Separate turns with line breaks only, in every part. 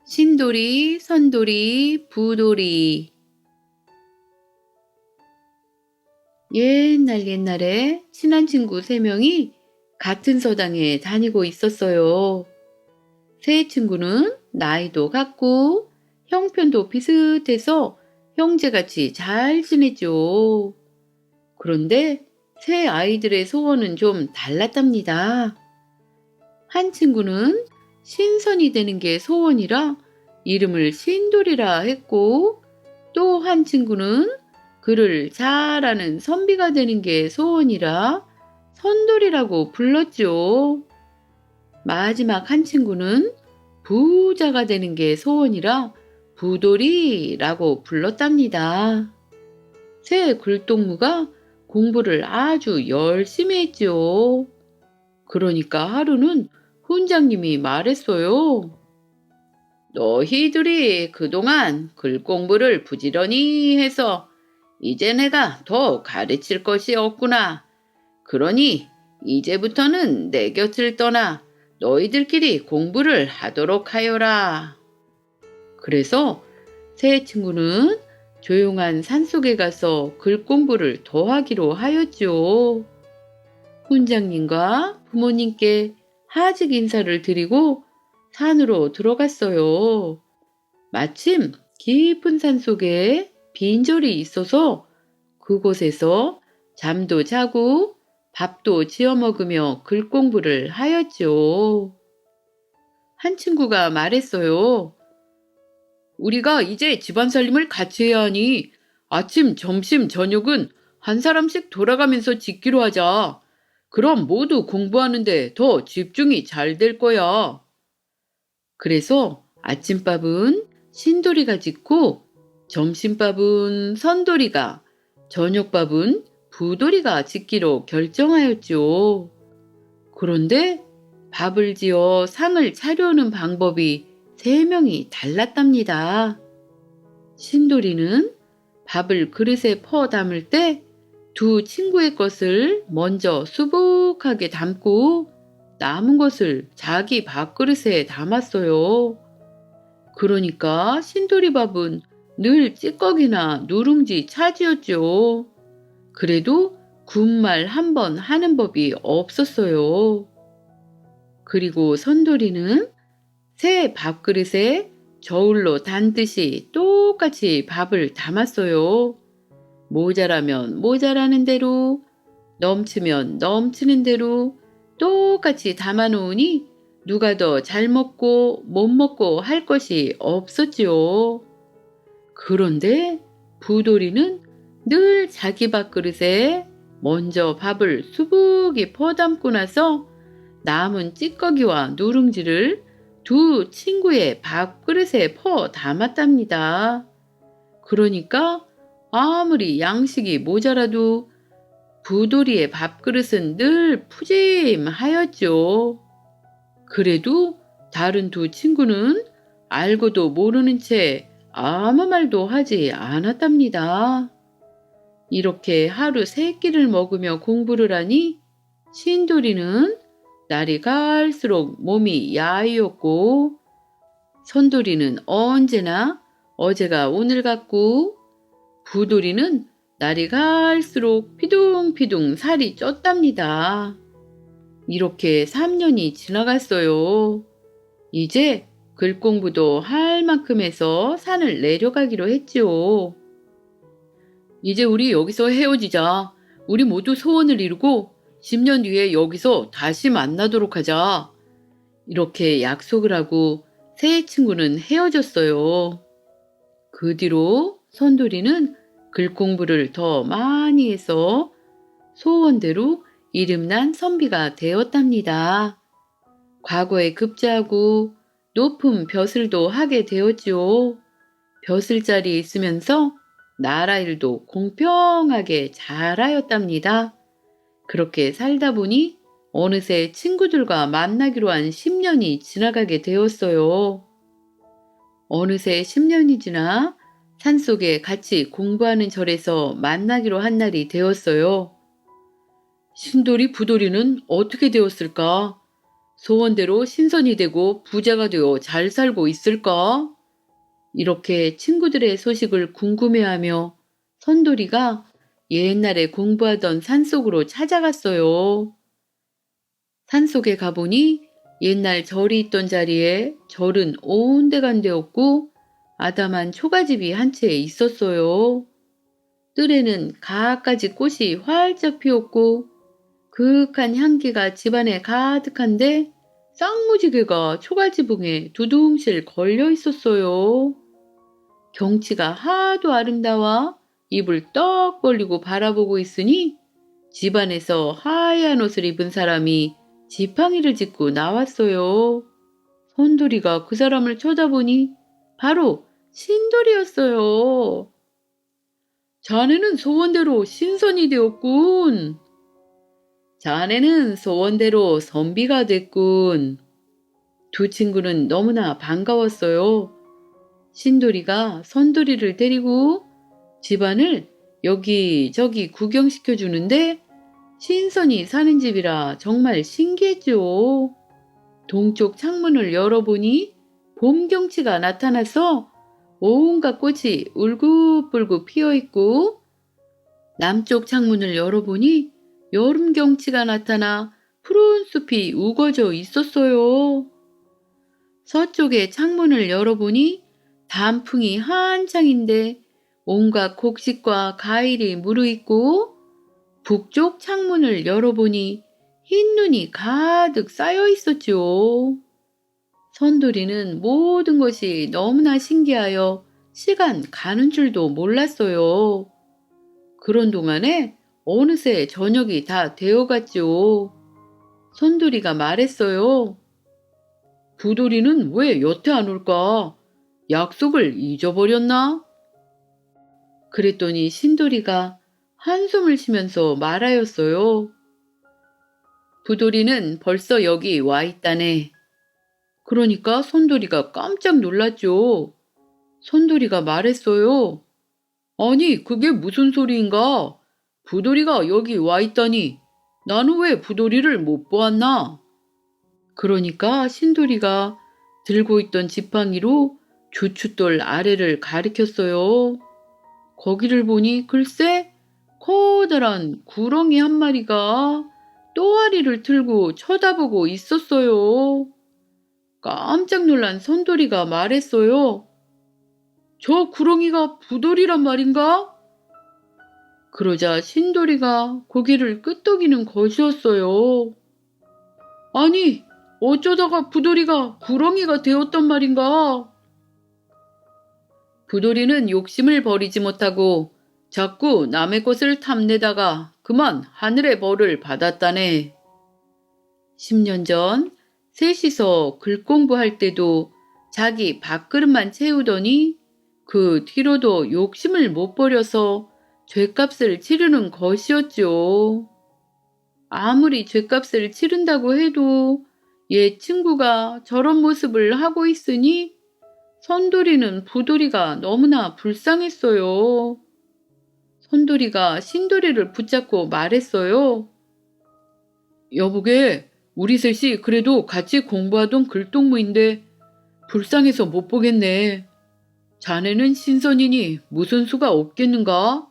신돌이, 선돌이, 부돌이. 옛날에 친한 친구 3명이 같은 서당에 다니고 있었어요. 세 친구는 나이도 같고 형편도 비슷해서 형제같이 잘 지냈죠. 그런데 세 아이들의 소원은 좀 달랐답니다. 한 친구는 신선이 되는 게 소원이라 이름을 신돌이라 했고, 또 한 친구는 글을 잘하는 선비가 되는 게 소원이라 선돌이라고 불렀죠. 마지막 한 친구는 부자가 되는 게 소원이라 부돌이라고 불렀답니다. 새 글동무가 공부를 아주 열심히 했죠. 그러니까 하루는 훈장님이 말했어요. 너희들이 그동안 글 공부를 부지런히 해서 이제 내가 더 가르칠 것이 없구나. 그러니 이제부터는 내 곁을 떠나 너희들끼리 공부를 하도록 하여라. 그래서 새 친구는 조용한 산속에 가서 글 공부를 더 하기로 하였죠. 훈장님과 부모님께 하직 인사를 드리고 산으로 들어갔어요. 마침 깊은 산 속에 빈절이 있어서 그곳에서 잠도 자고 밥도 지어 먹으며 글 공부를 하였죠. 한 친구가 말했어요. 우리가 이제 집안 살림을 같이 해야 하니 아침, 점심, 저녁은 한 사람씩 돌아가면서 짓기로 하자. 그럼 모두 공부하는데 더 집중이 잘 될 거야. 그래서 아침밥은 신돌이가 짓고, 점심밥은 선돌이가, 저녁밥은 부돌이가 짓기로 결정하였죠. 그런데 밥을 지어 상을 차려오는 방법이 3명이 달랐답니다. 신돌이는 밥을 그릇에 퍼 담을 때 두 친구의 것을 먼저 수북하게 담고 남은 것을 자기 밥그릇에 담았어요. 그러니까 신돌이 밥은 늘 찌꺼기나 누룽지 차지였죠. 그래도 군말 한 번 하는 법이 없었어요. 그리고 선돌이는 새 밥그릇에 저울로 단듯이 똑같이 밥을 담았어요. 모자라면 모자라는 대로, 넘치면 넘치는 대로 똑같이 담아놓으니 누가 더 잘 먹고 못 먹고 할 것이 없었지요. 그런데 부돌이는 늘 자기 밥그릇에 먼저 밥을 수북이 퍼담고 나서 남은 찌꺼기와 누룽지를 두 친구의 밥그릇에 퍼 담았답니다. 그러니까 아무리 양식이 모자라도 부돌이의 밥그릇은 늘 푸짐하였죠. 그래도 다른 두 친구는 알고도 모르는 채 아무 말도 하지 않았답니다. 이렇게 하루 3끼를 먹으며 공부를 하니 신돌이는 날이 갈수록 몸이 야위었고, 선돌이는 언제나 어제가 오늘 같고, 부돌이는 날이 갈수록 피둥피둥 살이 쪘답니다. 이렇게 3년이 지나갔어요. 이제 글 공부도 할 만큼 해서 산을 내려가기로 했지요. 이제 우리 여기서 헤어지자. 우리 모두 소원을 이루고 10년 뒤에 여기서 다시 만나도록 하자. 이렇게 약속을 하고 세 친구는 헤어졌어요. 그 뒤로 선돌이는 글 공부를 더 많이 해서 소원대로 이름난 선비가 되었답니다. 과거에 급제하고 높은 벼슬도 하게 되었지요. 벼슬자리에 있으면서 나라 일도 공평하게 잘하였답니다. 그렇게 살다 보니 어느새 친구들과 만나기로 한 10년이 지나가게 되었어요. 어느새 10년이 지나 산속에 같이 공부하는 절에서 만나기로 한 날이 되었어요. 신돌이 부돌이는 어떻게 되었을까? 소원대로 신선이 되고 부자가 되어 잘 살고 있을까? 이렇게 친구들의 소식을 궁금해하며 선돌이가 옛날에 공부하던 산속으로 찾아갔어요. 산속에 가보니 옛날 절이 있던 자리에 절은 온데간데없고 아담한 초가집이 한 채 있었어요. 뜰에는 갖가지 꽃이 활짝 피었고 그윽한 향기가 집안에 가득한데 쌍무지개가 초가지붕에 두둥실 걸려 있었어요. 경치가 하도 아름다워 입을 떡 벌리고 바라보고 있으니 집안에서 하얀 옷을 입은 사람이 지팡이를 짚고 나왔어요. 선돌이가 그 사람을 쳐다보니 바로 신돌이였어요. 자네는 소원대로 신선이 되었군. 자네는 소원대로 선비가 됐군. 두 친구는 너무나 반가웠어요. 신돌이가 선돌이를 데리고 집안을 여기저기 구경시켜 주는데 신선이 사는 집이라 정말 신기했죠. 동쪽 창문을 열어보니 봄 경치가 나타나서 온갖 꽃이 울긋불긋 피어있고 남쪽 창문을 열어보니 여름 경치가 나타나 푸른 숲이 우거져 있었어요. 서쪽의 창문을 열어보니 단풍이 한창인데 온갖 곡식과 과일이 무르익고 북쪽 창문을 열어보니 흰 눈이 가득 쌓여 있었죠. 선돌이는 모든 것이 너무나 신기하여 시간 가는 줄도 몰랐어요. 그런 동안에 어느새 저녁이 다 되어갔죠. 선돌이가 말했어요. 부돌이는 왜 여태 안 올까? 약속을 잊어버렸나? 그랬더니 신돌이가 한숨을 쉬면서 말하였어요. 부돌이는 벌써 여기 와 있다네. 그러니까 선돌이가 깜짝 놀랐죠. 선돌이가 말했어요. 아니, 그게 무슨 소리인가? 부돌이가 여기 와 있다니. 나는 왜 부돌이를 못 보았나? 그러니까 신돌이가 들고 있던 지팡이로 주춧돌 아래를 가리켰어요. 거기를 보니 글쎄 커다란 구렁이 한 마리가 또아리를 틀고 쳐다보고 있었어요. 깜짝 놀란 선돌이가 말했어요. 저 구렁이가 부돌이란 말인가? 그러자 신돌이가 고개를 끄덕이는 것이었어요. 아니, 어쩌다가 부돌이가 구렁이가 되었단 말인가? 부돌이는 욕심을 버리지 못하고 자꾸 남의 것을 탐내다가 그만 하늘의 벌을 받았다네. 10년 전 셋이서 글 공부할 때도 자기 밥그릇만 채우더니 그 뒤로도 욕심을 못 버려서 죗값을 치르는 것이었죠. 아무리 죗값을 치른다고 해도 옛 친구가 저런 모습을 하고 있으니 선돌이는 부돌이가 너무나 불쌍했어요. 선돌이가 신돌이를 붙잡고 말했어요. 여보게, 우리 셋이 그래도 같이 공부하던 글동무인데 불쌍해서 못 보겠네. 자네는 신선이니 무슨 수가 없겠는가?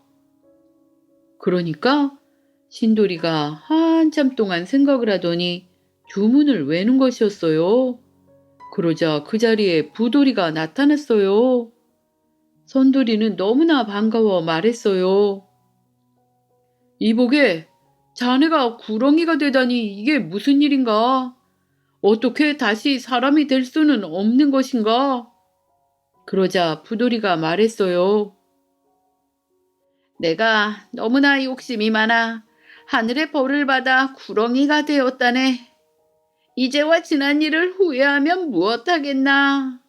그러니까 신돌이가 한참 동안 생각을 하더니 주문을 외는 것이었어요. 그러자 그 자리에 부돌이가 나타났어요. 선돌이는 너무나 반가워 말했어요. 이보게, 자네가 구렁이가 되다니 이게 무슨 일인가? 어떻게 다시 사람이 될 수는 없는 것인가? 그러자 부돌이가 말했어요. 내가 너무나 욕심이 많아 하늘의 벌을 받아 구렁이가 되었다네. 이제와 지난 일을 후회하면 무엇하겠나?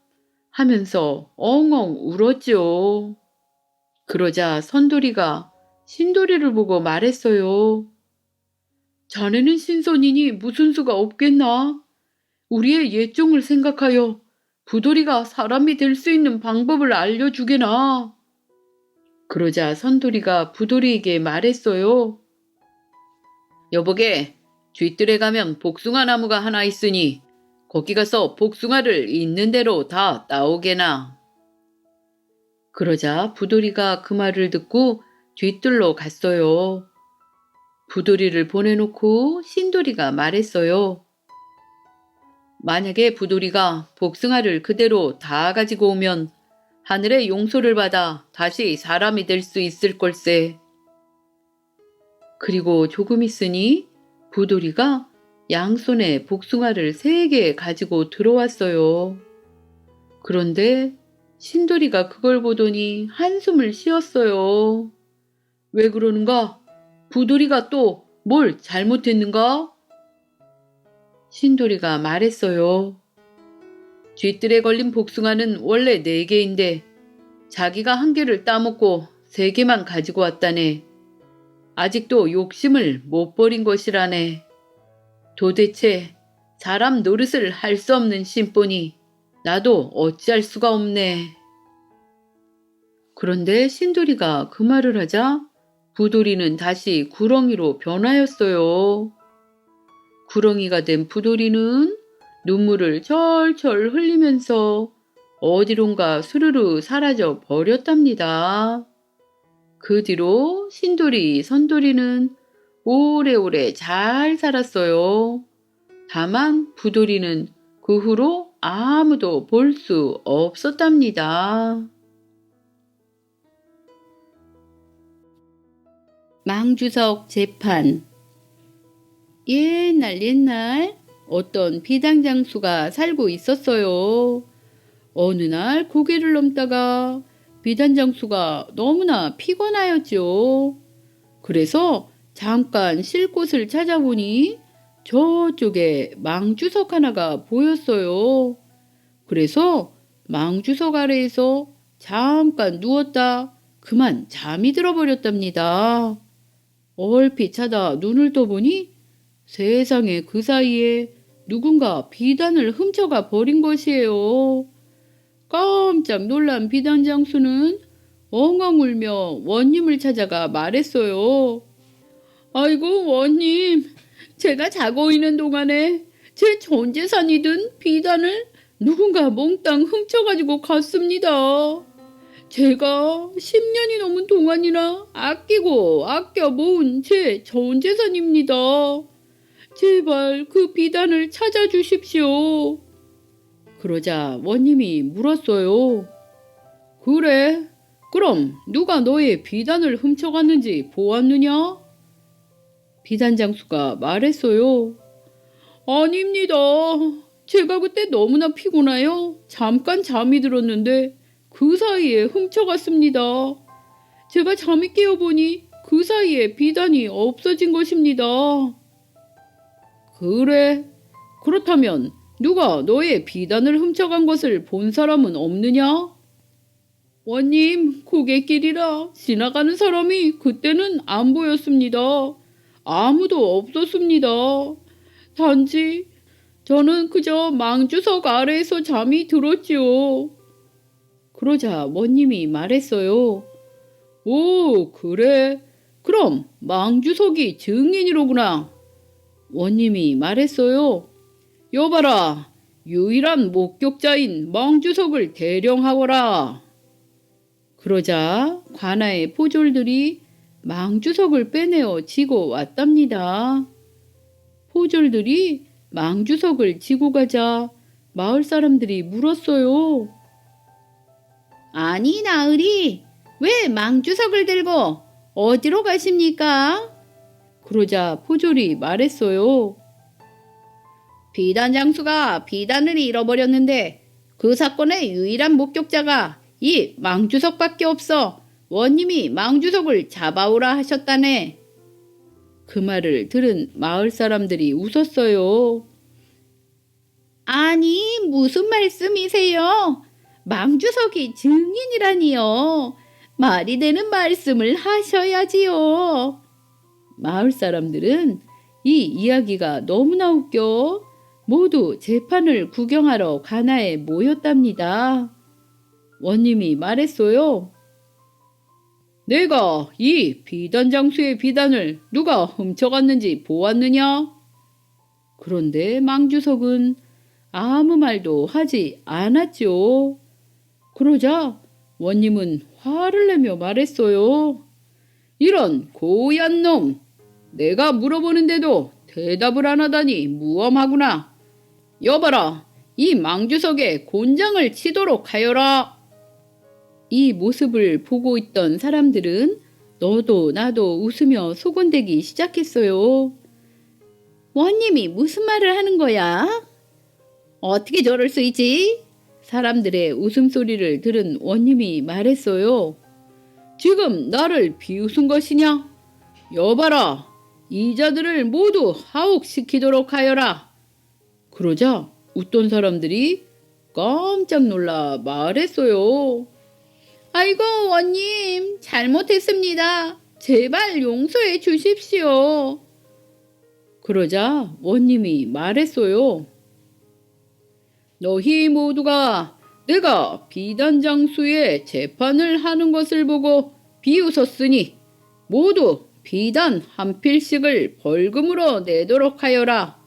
하면서 엉엉 울었죠. 그러자 선돌이가 신돌이를 보고 말했어요. 자네는 신선이니 무슨 수가 없겠나? 우리의 예종을 생각하여 부돌이가 사람이 될 수 있는 방법을 알려주게나. 그러자 선돌이가 부돌이에게 말했어요. 여보게, 쥐뜰에 가면 복숭아 나무가 하나 있으니 거기 가서 복숭아를 있는 대로 다 따오게나. 그러자 부돌이가 그 말을 듣고 쥐뜰로 갔어요. 부돌이를 보내놓고 신돌이가 말했어요. 만약에 부돌이가 복숭아를 그대로 다 가지고 오면 하늘의 용서를 받아 다시 사람이 될 수 있을 걸세. 그리고 조금 있으니 부돌이가 양손에 복숭아를 3개 가지고 들어왔어요. 그런데 신돌이가 그걸 보더니 한숨을 쉬었어요. 왜 그러는가? 부돌이가 또 뭘 잘못했는가? 신돌이가 말했어요. 쥐뜰에 걸린 복숭아는 원래 4개인데 자기가 1개를 따먹고 3개만 가지고 왔다네. 아직도 욕심을 못 버린 것이라네. 도대체 사람 노릇을 할 수 없는 신보니 나도 어찌할 수가 없네. 그런데 신돌이가 그 말을 하자 부돌이는 다시 구렁이로 변하였어요. 구렁이가 된 부돌이는 눈물을 철철 흘리면서 어디론가 스르르 사라져 버렸답니다. 그 뒤로 신돌이, 선돌이는 오래오래 잘 살았어요. 다만 부돌이는 그 후로 아무도 볼 수 없었답니다. 망주석 재판. 옛날 어떤 비단장수가 살고 있었어요. 어느 날 고개를 넘다가 비단장수가 너무나 피곤하였죠. 그래서 잠깐 쉴 곳을 찾아보니 저쪽에 망주석 하나가 보였어요. 그래서 망주석 아래에서 잠깐 누웠다 그만 잠이 들어버렸답니다. 얼핏 자다 눈을 떠보니 세상에 그 사이에 누군가 비단을 훔쳐가 버린 것이에요. 깜짝 놀란 비단장수는 엉엉 울며 원님을 찾아가 말했어요. 아이고 원님, 제가 자고 있는 동안에 제 전 재산이든 비단을 누군가 몽땅 훔쳐가지고 갔습니다. 제가 10년이 넘은 동안이나 아끼고 아껴 모은 제 전 재산입니다. 제발 그 비단을 찾아주십시오. 그러자 원님이 물었어요. 그래, 그럼 누가 너의 비단을 훔쳐갔는지 보았느냐? 비단장수가 말했어요. 아닙니다. 제가 그때 너무나 피곤하여 잠깐 잠이 들었는데 그 사이에 훔쳐갔습니다. 제가 잠이 깨어보니 그 사이에 비단이 없어진 것입니다. 그래, 그렇다면 누가 너의 비단을 훔쳐간 것을 본 사람은 없느냐? 원님, 고갯길이라 지나가는 사람이 그때는 안 보였습니다. 아무도 없었습니다. 단지 저는 그저 망주석 아래에서 잠이 들었지요. 그러자 원님이 말했어요. 오, 그래. 그럼 망주석이 증인이로구나. 원님이 말했어요. 여봐라, 유일한 목격자인 망주석을 대령하거라. 그러자 관아의 포졸들이 망주석을 빼내어 지고 왔답니다. 포졸들이 망주석을 지고 가자 마을 사람들이 물었어요. 아니 나으리, 왜 망주석을 들고 어디로 가십니까? 그러자 포졸이 말했어요. 비단장수가 비단을 잃어버렸는데 그 사건의 유일한 목격자가 이 망주석밖에 없어 원님이 망주석을 잡아오라 하셨다네. 그 말을 들은 마을 사람들이 웃었어요. 아니 무슨 말씀이세요? 망주석이 증인이라니요. 말이 되는 말씀을 하셔야지요. 마을 사람들은 이 이야기가 너무나 웃겨 모두 재판을 구경하러 관아에 모였답니다. 원님이 말했어요. 내가 이 비단장수의 비단을 누가 훔쳐갔는지 보았느냐? 그런데 망주석은 아무 말도 하지 않았죠. 그러자 원님은 화를 내며 말했어요. 이런 고얀 놈! 내가 물어보는데도 대답을 안 하다니 무엄하구나. 여봐라, 이 망주석에 곤장을 치도록 하여라. 이 모습을 보고 있던 사람들은 너도 나도 웃으며 소곤대기 시작했어요. 원님이 무슨 말을 하는 거야? 어떻게 저럴 수 있지? 사람들의 웃음소리를 들은 원님이 말했어요. 지금 나를 비웃은 것이냐? 여봐라, 이자들을 모두 하옥시키도록 하여라. 그러자 웃던 사람들이 깜짝 놀라 말했어요. 아이고 원님, 잘못했습니다. 제발 용서해 주십시오. 그러자 원님이 말했어요. 너희 모두가 내가 비단장수의 재판을 하는 것을 보고 비웃었으니 모두 비단 한 필씩을 벌금으로 내도록 하여라.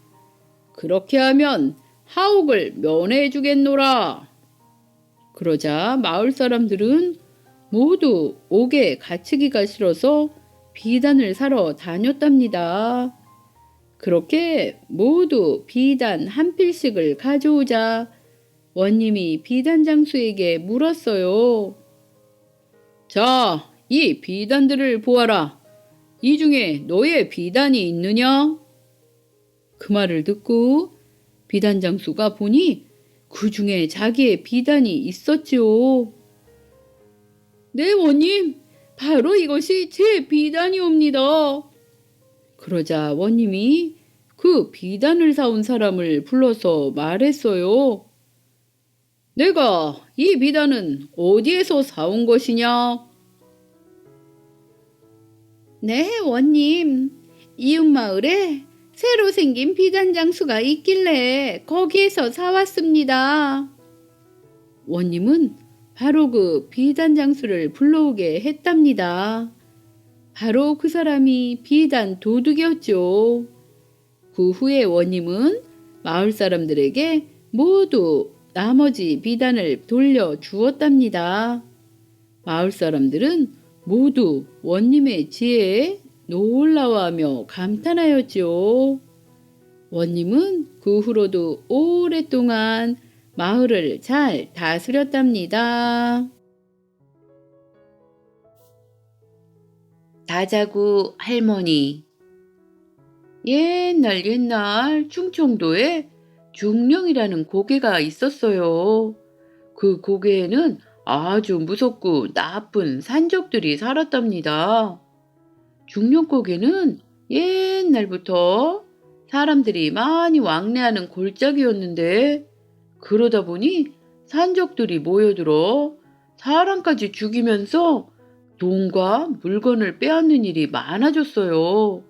그렇게 하면 하옥을 면해 주겠노라. 그러자 마을 사람들은 모두 옥에 갇히기가 싫어서 비단을 사러 다녔답니다. 그렇게 모두 비단 한 필씩을 가져오자 원님이 비단장수에게 물었어요. 자, 이 비단들을 보아라. 이 중에 너의 비단이 있느냐? 그 말을 듣고 비단장수가 보니 그 중에 자기의 비단이 있었지요. 네, 원님, 바로 이것이 제 비단이옵니다. 그러자 원님이 그 비단을 사온 사람을 불러서 말했어요. 내가 이 비단은 어디에서 사온 것이냐? 네, 원님. 이웃마을에 새로 생긴 비단장수가 있길래 거기에서 사왔습니다. 원님은 바로 그 비단장수를 불러오게 했답니다. 바로 그 사람이 비단 도둑이었죠. 그 후에 원님은 마을 사람들에게 모두 나머지 비단을 돌려주었답니다. 마을 사람들은 모두 원님의 지혜에 놀라워하며 감탄하였지요. 원님은 그 후로도 오랫동안 마을을 잘 다스렸답니다. 다자구 할머니. 옛날 충청도에 중령이라는 고개가 있었어요. 그 고개에는 아주 무섭고 나쁜 산적들이 살았답니다. 중령고개는 옛날부터 사람들이 많이 왕래하는 골짜기였는데 그러다 보니 산적들이 모여들어 사람까지 죽이면서 돈과 물건을 빼앗는 일이 많아졌어요.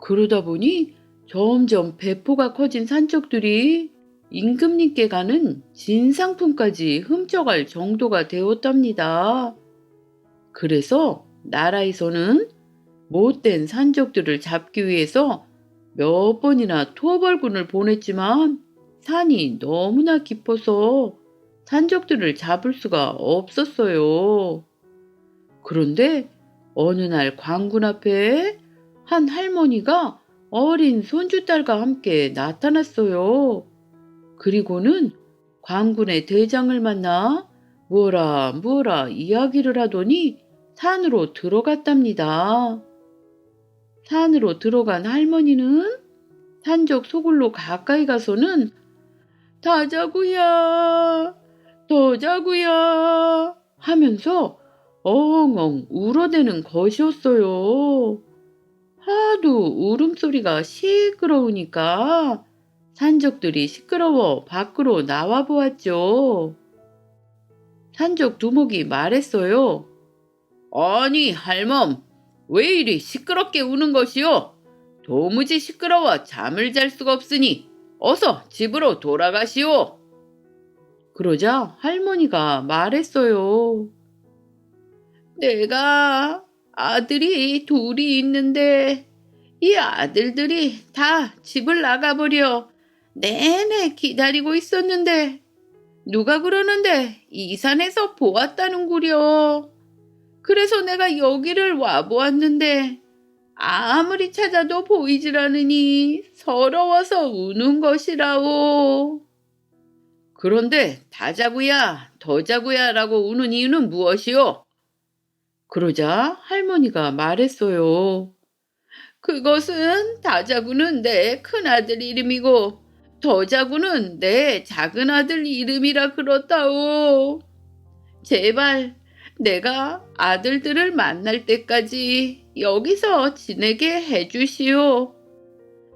그러다 보니 점점 배포가 커진 산적들이 임금님께 가는 진상품까지 훔쳐갈 정도가 되었답니다. 그래서 나라에서는 못된 산적들을 잡기 위해서 몇 번이나 토벌군을 보냈지만 산이 너무나 깊어서 산적들을 잡을 수가 없었어요. 그런데 어느 날 관군 앞에 한 할머니가 어린 손주딸과 함께 나타났어요. 그리고는 관군의 대장을 만나 뭐라 이야기를 하더니 산으로 들어갔답니다. 산으로 들어간 할머니는 산적 소굴로 가까이 가서는 다자구야, 더자구야 하면서 엉엉 울어대는 것이었어요. 하도 울음소리가 시끄러우니까 산적들이 시끄러워 밖으로 나와 보았죠. 산적 두목이 말했어요. 아니 할멈, 왜 이리 시끄럽게 우는 것이오? 도무지 시끄러워 잠을 잘 수가 없으니 어서 집으로 돌아가시오. 그러자 할머니가 말했어요. 내가 아들이 둘이 있는데 이 아들들이 다 집을 나가버려 내내 기다리고 있었는데 누가 그러는데 이 산에서 보았다는구려. 그래서 내가 여기를 와보았는데 아무리 찾아도 보이질 않으니 서러워서 우는 것이라오. 그런데 다 자구야, 더 자구야 라고 우는 이유는 무엇이오? 그러자 할머니가 말했어요. 그것은 다자구는 내 큰아들 이름이고 더자구는 내 작은아들 이름이라 그렇다오. 제발 내가 아들들을 만날 때까지 여기서 지내게 해주시오.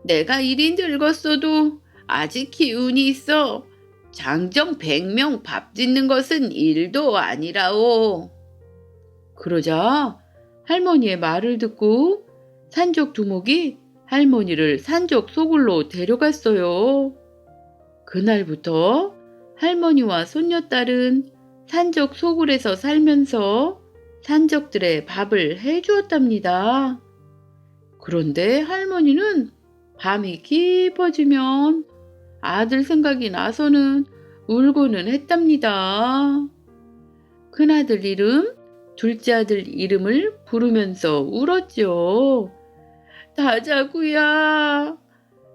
내가 이리 늙었어도 아직 기운이 있어 장정 100명 밥 짓는 것은 일도 아니라오. 그러자 할머니의 말을 듣고 산적 두목이 할머니를 산적 소굴로 데려갔어요. 그날부터 할머니와 손녀딸은 산적 소굴에서 살면서 산적들의 밥을 해주었답니다. 그런데 할머니는 밤이 깊어지면 아들 생각이 나서는 울고는 했답니다. 큰아들 이름, 둘째 아들 이름을 부르면서 울었죠. 다자구야,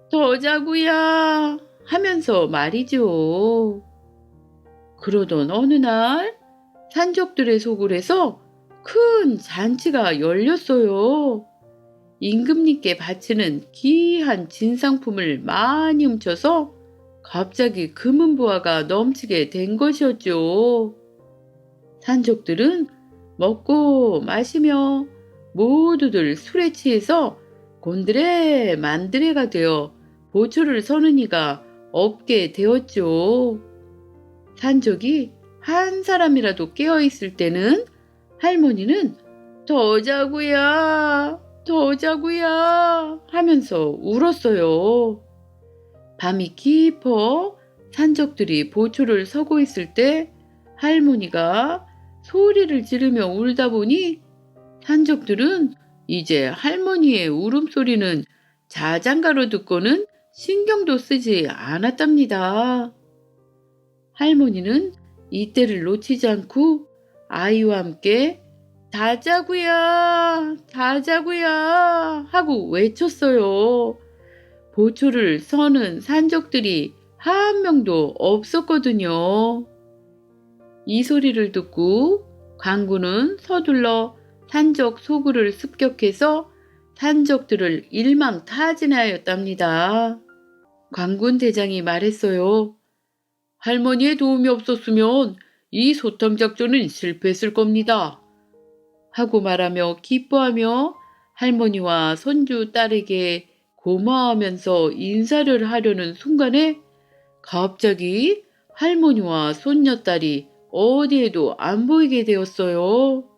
더자구야 하면서 말이죠. 그러던 어느 날 산적들의 소굴에서 큰 잔치가 열렸어요. 임금님께 바치는 귀한 진상품을 많이 훔쳐서 갑자기 금은보화가 넘치게 된 것이었죠. 산적들은 먹고 마시며 모두들 술에 취해서 곤드레 만드레가 되어 보초를 서는 이가 없게 되었죠. 산적이 한 사람이라도 깨어있을 때는 할머니는 더 자구야, 더 자구야 하면서 울었어요. 밤이 깊어 산적들이 보초를 서고 있을 때 할머니가 소리를 지르며 울다 보니 산적들은 이제 할머니의 울음소리는 자장가로 듣고는 신경도 쓰지 않았답니다. 할머니는 이때를 놓치지 않고 아이와 함께 다자구야, 다자구야 하고 외쳤어요. 보초를 서는 산적들이 한 명도 없었거든요. 이 소리를 듣고 관군은 서둘러 산적 소굴을 습격해서 산적들을 일망타진하였답니다. 관군 대장이 말했어요. 할머니의 도움이 없었으면 이 소탕 작전은 실패했을 겁니다. 하고 말하며 기뻐하며 할머니와 손주 딸에게 고마워하면서 인사를 하려는 순간에 갑자기 할머니와 손녀딸이 어디에도 안 보이게 되었어요.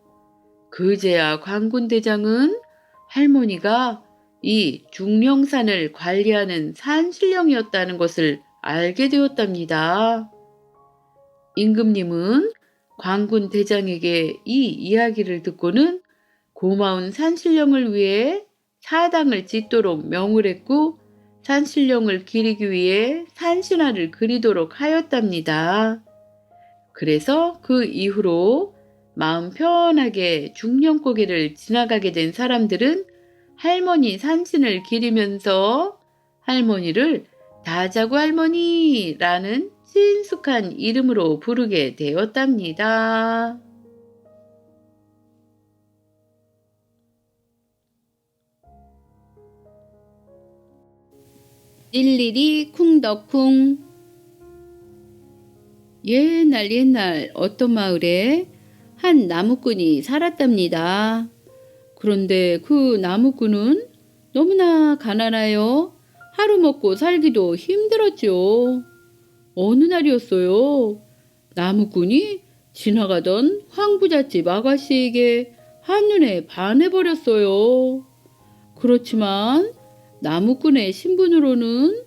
그제야 관군대장은 할머니가 이 중령산을 관리하는 산신령이었다는 것을 알게 되었답니다. 임금님은 관군대장에게 이 이야기를 듣고는 고마운 산신령을 위해 사당을 짓도록 명을 했고 산신령을 기리기 위해 산신화를 그리도록 하였답니다. 그래서 그 이후로 마음 편하게 중령고개를 지나가게 된 사람들은 할머니 산신을 기리면서 할머니를 다자구 할머니라는 친숙한 이름으로 부르게 되었답니다. 일일이 쿵덕쿵. 옛날 어떤 마을에 한 나무꾼이 살았답니다. 그런데 그 나무꾼은 너무나 가난하여 하루 먹고 살기도 힘들었죠. 어느 날이었어요. 나무꾼이 지나가던 황부잣집 아가씨에게 한눈에 반해버렸어요. 그렇지만 나무꾼의 신분으로는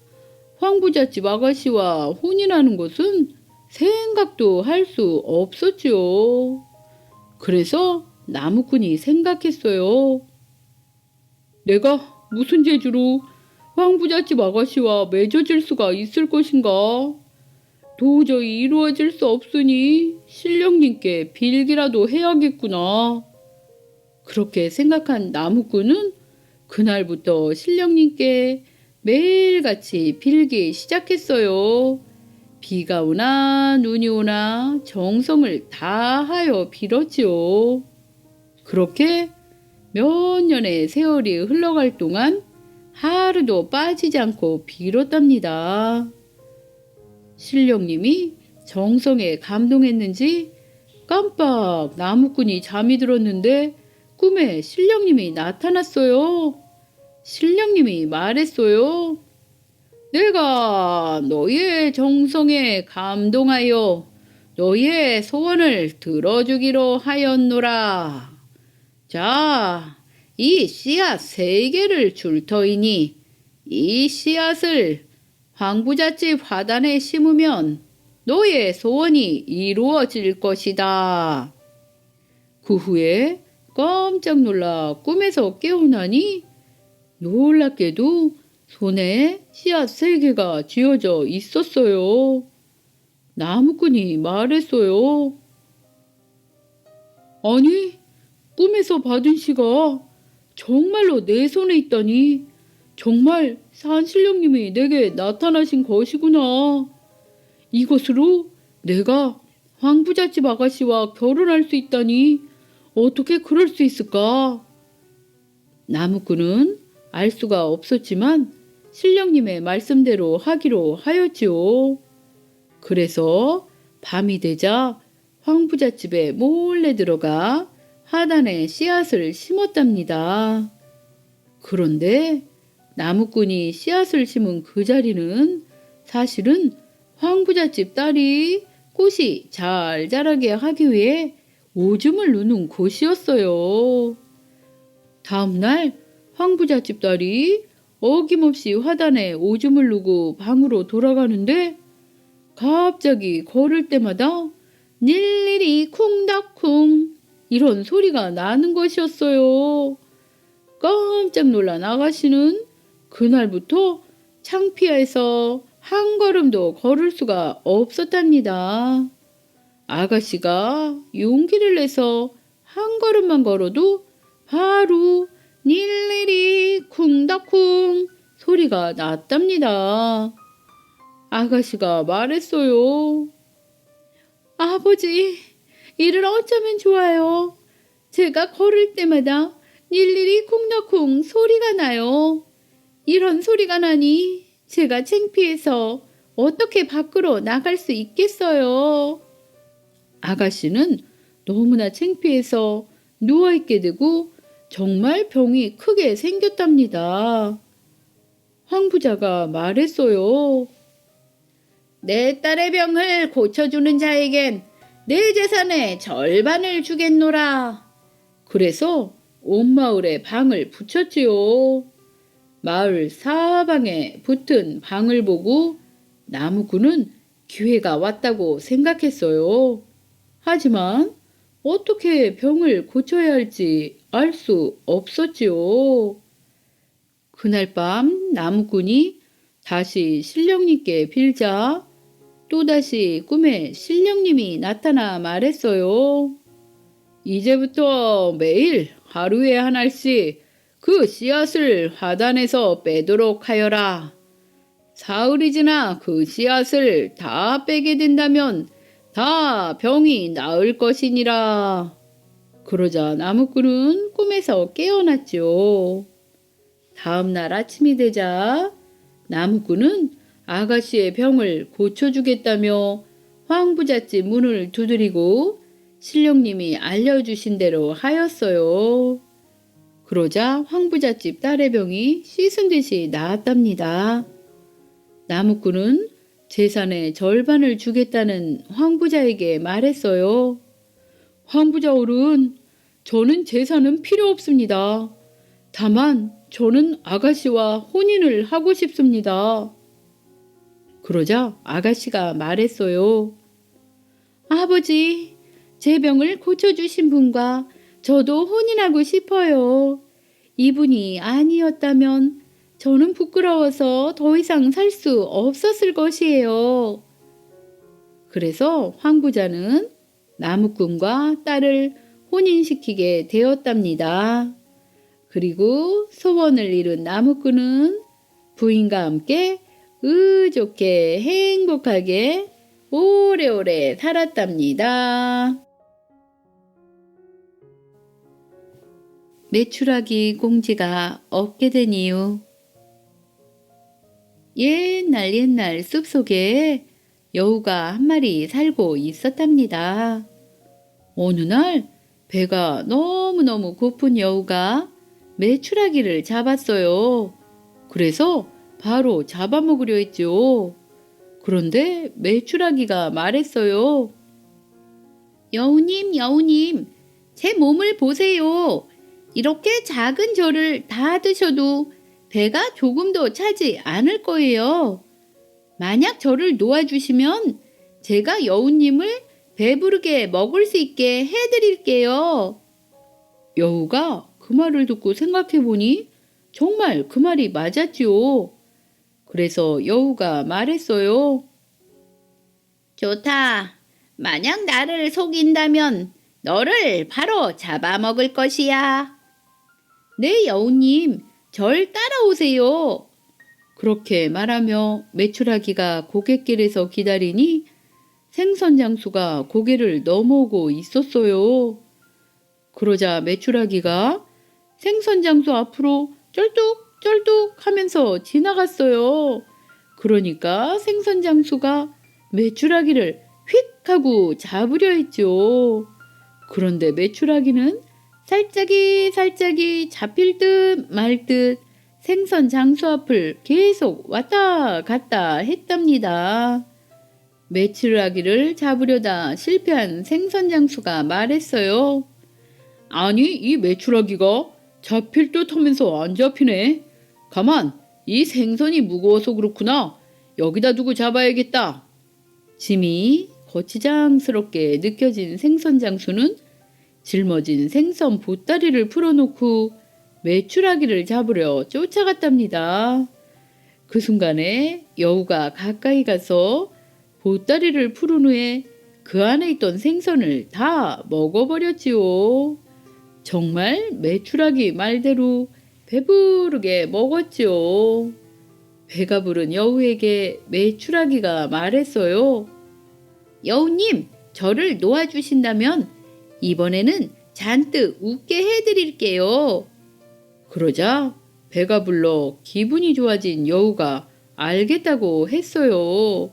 황부잣집 아가씨와 혼인하는 것은 생각도 할 수 없었지요. 그래서 나무꾼이 생각했어요. 내가 무슨 재주로 황부잣집 아가씨와 맺어질 수가 있을 것인가? 도저히 이루어질 수 없으니 신령님께 빌기라도 해야겠구나. 그렇게 생각한 나무꾼은 그날부터 신령님께 매일같이 빌기 시작했어요. 비가 오나 눈이 오나 정성을 다하여 빌었지요. 그렇게 몇 년의 세월이 흘러갈 동안 하루도 빠지지 않고 빌었답니다. 신령님이 정성에 감동했는지 깜빡 나무꾼이 잠이 들었는데 꿈에 신령님이 나타났어요. 신령님이 말했어요. 내가 너희의 정성에 감동하여 너희의 소원을 들어주기로 하였노라. 자, 이 씨앗 3개를 줄 터이니 이 씨앗을 황부잣집 화단에 심으면 너의 소원이 이루어질 것이다. 그 후에 깜짝 놀라 꿈에서 깨어나니 놀랍게도 손에 씨앗 3개가 쥐어져 있었어요. 나무꾼이 말했어요. 아니, 꿈에서 받은 씨가 정말로 내 손에 있다니 정말 산신령님이 내게 나타나신 것이구나. 이것으로 내가 황부잣집 아가씨와 결혼할 수 있다니 어떻게 그럴 수 있을까? 나무꾼은 알 수가 없었지만 신령님의 말씀대로 하기로 하였지요. 그래서 밤이 되자 황부잣집에 몰래 들어가 화단에 씨앗을 심었답니다. 그런데 나무꾼이 씨앗을 심은 그 자리는 사실은 황부잣집 딸이 꽃이 잘 자라게 하기 위해 오줌을 누는 곳이었어요. 다음날 황부잣집 딸이 어김없이 화단에 오줌을 누고 방으로 돌아가는데 갑자기 걸을 때마다 일일이 쿵닥쿵 이런 소리가 나는 것이었어요. 깜짝 놀란 아가씨는 그날부터 창피해서 한 걸음도 걸을 수가 없었답니다. 아가씨가 용기를 내서 한 걸음만 걸어도 바로 일일이 쿵닥쿵 소리가 났답니다. 아가씨가 말했어요. 아버지, 이를 어쩌면 좋아요. 제가 걸을 때마다 일일이 쿵닥쿵 소리가 나요. 이런 소리가 나니 제가 창피해서 어떻게 밖으로 나갈 수 있겠어요. 아가씨는 너무나 창피해서 누워있게 되고 정말 병이 크게 생겼답니다. 황부자가 말했어요. 내 딸의 병을 고쳐주는 자에겐 내 재산의 절반을 주겠노라. 그래서 온 마을에 방을 붙였지요. 마을 사방에 붙은 방을 보고 나무꾼은 기회가 왔다고 생각했어요. 하지만 어떻게 병을 고쳐야 할지 알 수 없었지요. 그날 밤 나무꾼이 다시 신령님께 빌자 또다시 꿈에 신령님이 나타나 말했어요. 이제부터 매일 하루에 한 알씩 그 씨앗을 화단에서 빼도록 하여라. 사흘이 지나 그 씨앗을 다 빼게 된다면 다 병이 나을 것이니라. 그러자 나무꾼은 꿈에서 깨어났죠. 다음 날 아침이 되자 나무꾼은 아가씨의 병을 고쳐주겠다며 황부잣집 문을 두드리고 신령님이 알려주신 대로 하였어요. 그러자 황부잣집 딸의 병이 씻은 듯이 나았답니다. 나무꾼은 재산의 절반을 주겠다는 황부자에게 말했어요. 황부자 어른, 저는 재산은 필요 없습니다. 다만 저는 아가씨와 혼인을 하고 싶습니다. 그러자 아가씨가 말했어요. 아버지, 제 병을 고쳐주신 분과 저도 혼인하고 싶어요. 이분이 아니었다면 저는 부끄러워서 더 이상 살 수 없었을 것이에요. 그래서 황부자는 나무꾼과 딸을 혼인시키게 되었답니다. 그리고 소원을 이룬 나무꾼은 부인과 함께 의좋게 행복하게 오래오래 살았답니다. 메추라기 공지가 없게 된 이유. 옛날 숲속에 여우가 한 마리 살고 있었답니다. 어느 날 배가 너무너무 고픈 여우가 메추라기를 잡았어요. 그래서 바로 잡아먹으려 했죠. 그런데 메추라기가 말했어요. 여우님, 제 몸을 보세요. 이렇게 작은 저를 다 드셔도 배가 조금도 차지 않을 거예요. 만약 저를 놓아주시면 제가 여우님을 배부르게 먹을 수 있게 해드릴게요. 여우가 그 말을 듣고 생각해보니 정말 그 말이 맞았지요. 그래서 여우가 말했어요. 좋다. 만약 나를 속인다면 너를 바로 잡아먹을 것이야. 네, 여우님, 절 따라오세요. 그렇게 말하며 메추라기가 고갯길에서 기다리니 생선장수가 고개를 넘어오고 있었어요. 그러자 메추라기가 생선장수 앞으로 쩔뚝쩔뚝 하면서 지나갔어요. 그러니까 생선장수가 메추라기를 휙 하고 잡으려 했죠. 그런데 메추라기는 살짝이 잡힐 듯 말 듯 생선 장수 앞을 계속 왔다 갔다 했답니다. 메추라기를 잡으려다 실패한 생선 장수가 말했어요. 아니, 이 메추라기가 잡힐 듯 하면서 안 잡히네. 가만, 이 생선이 무거워서 그렇구나. 여기다 두고 잡아야겠다. 짐이 거치장스럽게 느껴진 생선 장수는 짊어진 생선 보따리를 풀어놓고 메추라기를 잡으려 쫓아갔답니다. 그 순간에 여우가 가까이 가서 보따리를 풀은 후에 그 안에 있던 생선을 다 먹어버렸지요. 정말 메추라기 말대로 배부르게 먹었지요. 배가 부른 여우에게 메추라기가 말했어요. 여우님, 저를 놓아주신다면 이번에는 잔뜩 웃게 해드릴게요. 그러자 배가 불러 기분이 좋아진 여우가 알겠다고 했어요.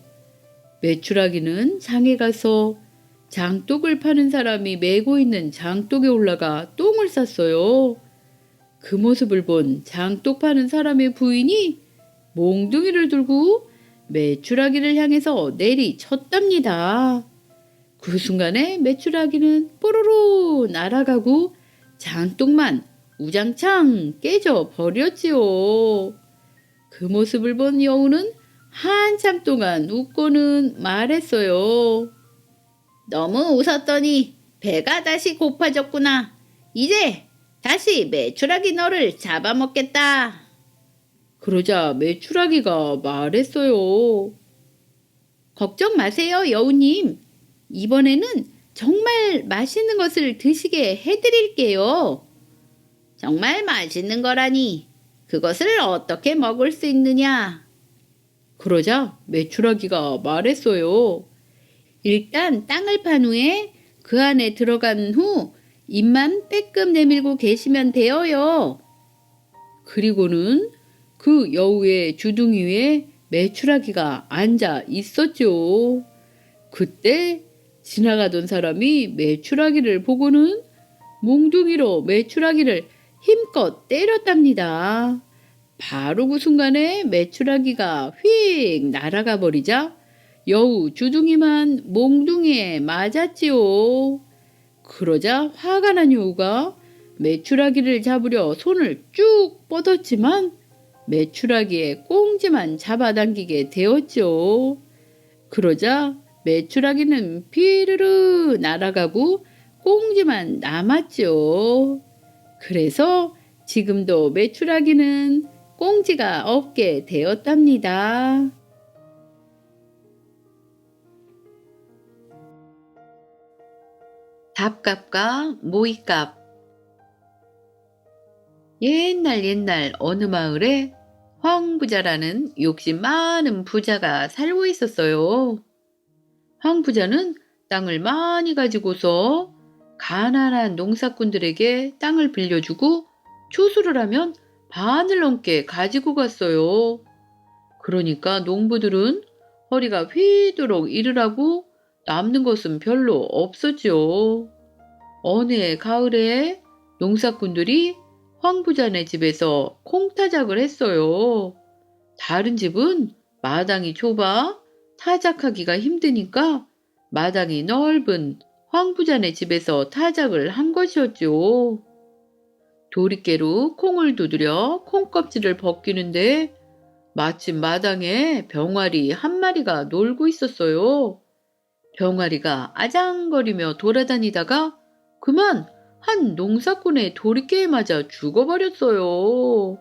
메추라기는 장에 가서 장독을 파는 사람이 메고 있는 장독에 올라가 똥을 쌌어요. 그 모습을 본 장독 파는 사람의 부인이 몽둥이를 들고 메추라기를 향해서 내리쳤답니다. 그 순간에 메추라기는 뽀로로 날아가고 장독만 우장창 깨져 버렸지요. 그 모습을 본 여우는 한참 동안 웃고는 말했어요. 너무 웃었더니 배가 다시 고파졌구나. 이제 다시 메추라기 너를 잡아먹겠다. 그러자 메추라기가 말했어요. 걱정 마세요, 여우님. 이번에는 정말 맛있는 것을 드시게 해드릴게요. 정말 맛있는 거라니 그것을 어떻게 먹을 수 있느냐? 그러자 메추라기가 말했어요. 일단 땅을 판 후에 그 안에 들어간 후 입만 빼끔 내밀고 계시면 돼요. 그리고는 그 여우의 주둥이 위에 메추라기가 앉아 있었죠. 그때 지나가던 사람이 메추라기를 보고는 몽둥이로 메추라기를 힘껏 때렸답니다. 바로 그 순간에 메추라기가 휙 날아가 버리자 여우 주둥이만 몽둥이에 맞았지요. 그러자 화가 난 여우가 메추라기를 잡으려 손을 쭉 뻗었지만 메추라기의 꽁지만 잡아당기게 되었죠. 그러자 메추라기는 비르르 날아가고 꽁지만 남았죠. 그래서 지금도 메추라기는 꽁지가 없게 되었답니다. 밥값과 모이값. 옛날 어느 마을에 황부자라는 욕심 많은 부자가 살고 있었어요. 황부자는 땅을 많이 가지고서 가난한 농사꾼들에게 땅을 빌려주고 추수를 하면 반을 넘게 가지고 갔어요. 그러니까 농부들은 허리가 휘도록 일을 하고 남는 것은 별로 없었죠. 어느 해 가을에 농사꾼들이 황부자네 집에서 콩타작을 했어요. 다른 집은 마당이 좁아 타작하기가 힘드니까 마당이 넓은 황부자네 집에서 타작을 한 것이었죠. 도리깨로 콩을 두드려 콩껍질을 벗기는데 마침 마당에 병아리 한 마리가 놀고 있었어요. 병아리가 아장거리며 돌아다니다가 그만 한 농사꾼의 도리깨에 맞아 죽어버렸어요.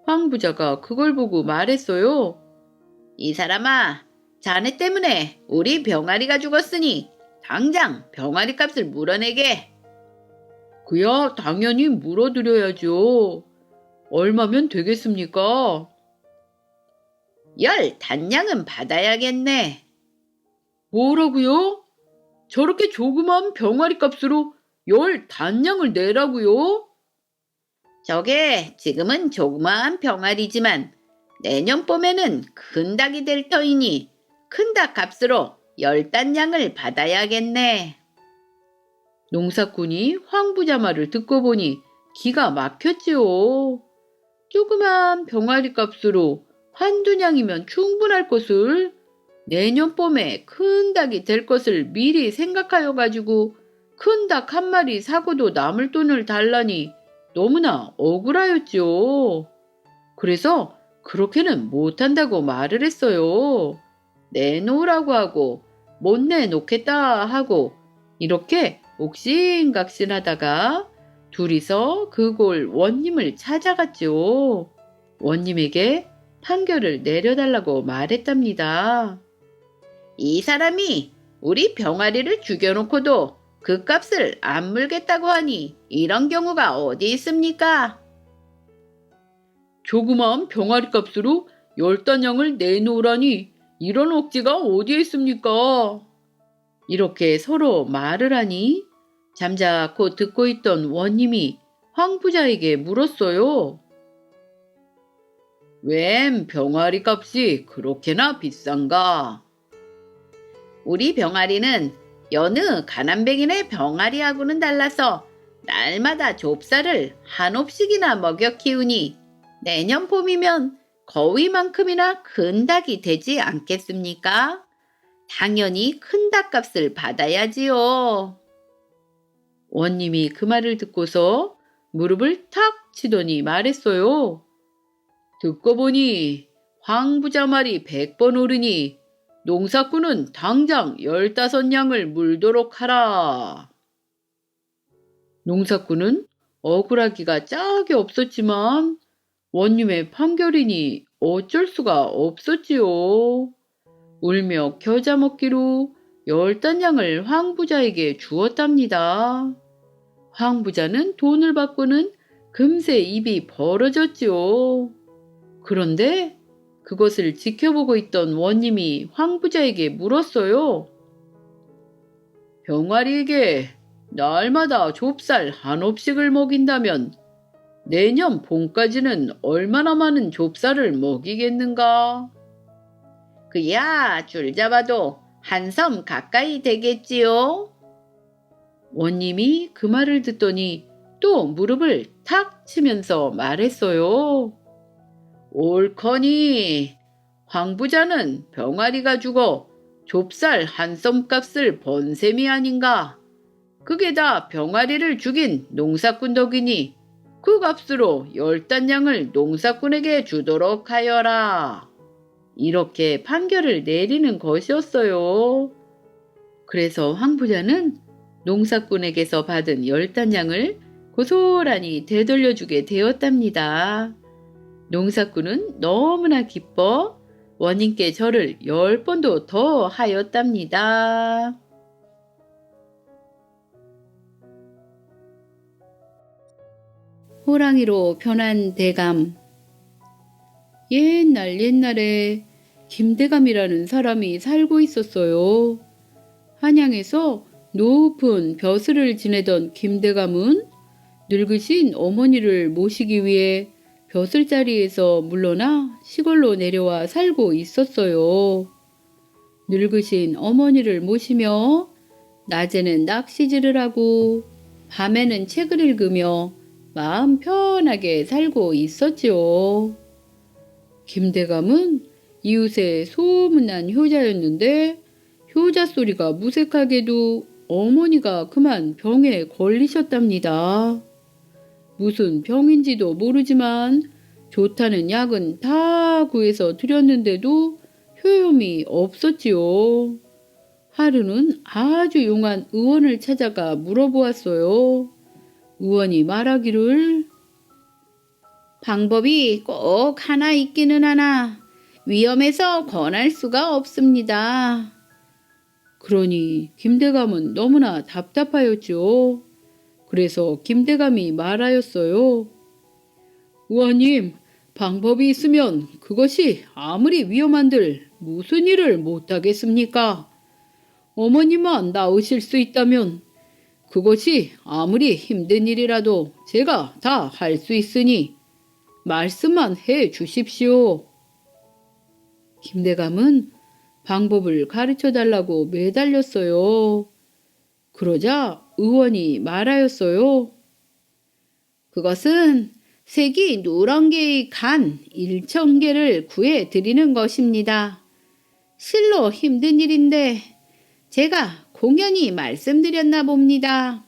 황부자가 그걸 보고 말했어요. 이 사람아, 자네 때문에 우리 병아리가 죽었으니 당장 병아리 값을 물어내게. 그야 당연히 물어드려야죠. 얼마면 되겠습니까? 10단량은 받아야겠네. 뭐라고요? 저렇게 조그만 병아리 값으로 10단량을 내라고요? 저게 지금은 조그마한 병아리지만 내년 봄에는 큰 닭이 될 터이니 큰 닭 값으로 10단량을 받아야겠네. 농사꾼이 황부자 말을 듣고 보니 기가 막혔지요. 조그만 병아리 값으로 한두 냥이면 충분할 것을 내년 봄에 큰 닭이 될 것을 미리 생각하여 가지고 큰 닭 한 마리 사고도 남을 돈을 달라니 너무나 억울하였지요. 그래서 그렇게는 못한다고 말을 했어요. 내놓으라고 하고 못 내놓겠다 하고 이렇게 옥신각신하다가 둘이서 그 골 원님을 찾아갔죠. 원님에게 판결을 내려달라고 말했답니다. 이 사람이 우리 병아리를 죽여놓고도 그 값을 안 물겠다고 하니 이런 경우가 어디 있습니까? 조그마한 병아리 값으로 10단량을 내놓으라니 이런 억지가 어디에 있습니까? 이렇게 서로 말을 하니 잠자코 듣고 있던 원님이 황부자에게 물었어요. 웬 병아리 값이 그렇게나 비싼가? 우리 병아리는 여느 가난뱅이네 병아리하고는 달라서 날마다 좁쌀을 한 옵씩이나 먹여 키우니 내년 봄이면 거위만큼이나 큰 닭이 되지 않겠습니까? 당연히 큰 닭값을 받아야지요. 원님이 그 말을 듣고서 무릎을 탁 치더니 말했어요. 듣고 보니 황부자 말이 100번 옳으니 농사꾼은 당장 15냥을 물도록 하라. 농사꾼은 억울하기가 짝이 없었지만 원님의 판결이니 어쩔 수가 없었지요. 울며 겨자 먹기로 10단량을 황부자에게 주었답니다. 황부자는 돈을 받고는 금세 입이 벌어졌지요. 그런데 그것을 지켜보고 있던 원님이 황부자에게 물었어요. 병아리에게 날마다 좁쌀 한 옵씩을 먹인다면 내년 봄까지는 얼마나 많은 좁쌀을 먹이겠는가? 그야 줄 잡아도 한 섬 가까이 되겠지요. 원님이 그 말을 듣더니 또 무릎을 탁 치면서 말했어요. 옳거니 황부자는 병아리가 죽어 좁쌀 한 썸값을 번 셈이 아닌가. 그게 다 병아리를 죽인 농사꾼 덕이니 그 값으로 10단량을 농사꾼에게 주도록 하여라. 이렇게 판결을 내리는 것이었어요. 그래서 황부자는 농사꾼에게서 받은 10단량을 고스란히 되돌려주게 되었답니다. 농사꾼은 너무나 기뻐 원님께 절을 10번도 더 하였답니다. 호랑이로 변한 대감. 옛날에 김대감이라는 사람이 살고 있었어요. 한양에서 높은 벼슬을 지내던 김대감은 늙으신 어머니를 모시기 위해 벼슬자리에서 물러나 시골로 내려와 살고 있었어요. 늙으신 어머니를 모시며 낮에는 낚시질을 하고 밤에는 책을 읽으며 마음 편하게 살고 있었지요. 김대감은 이웃의 소문난 효자였는데 효자 소리가 무색하게도 어머니가 그만 병에 걸리셨답니다. 무슨 병인지도 모르지만 좋다는 약은 다 구해서 드렸는데도 효험이 없었지요. 하루는 아주 용한 의원을 찾아가 물어보았어요. 의원이 말하기를 방법이 꼭 하나 있기는 하나 위험해서 권할 수가 없습니다. 그러니 김대감은 너무나 답답하였죠. 그래서 김대감이 말하였어요. 의원님, 방법이 있으면 그것이 아무리 위험한들 무슨 일을 못하겠습니까? 어머니만 나으실 수 있다면 그것이 아무리 힘든 일이라도 제가 다 할 수 있으니 말씀만 해 주십시오. 김대감은 방법을 가르쳐 달라고 매달렸어요. 그러자 의원이 말하였어요. 그것은 색이 누런 개의 간 1,000개를 구해 드리는 것입니다. 실로 힘든 일인데 제가 공연히 말씀드렸나 봅니다.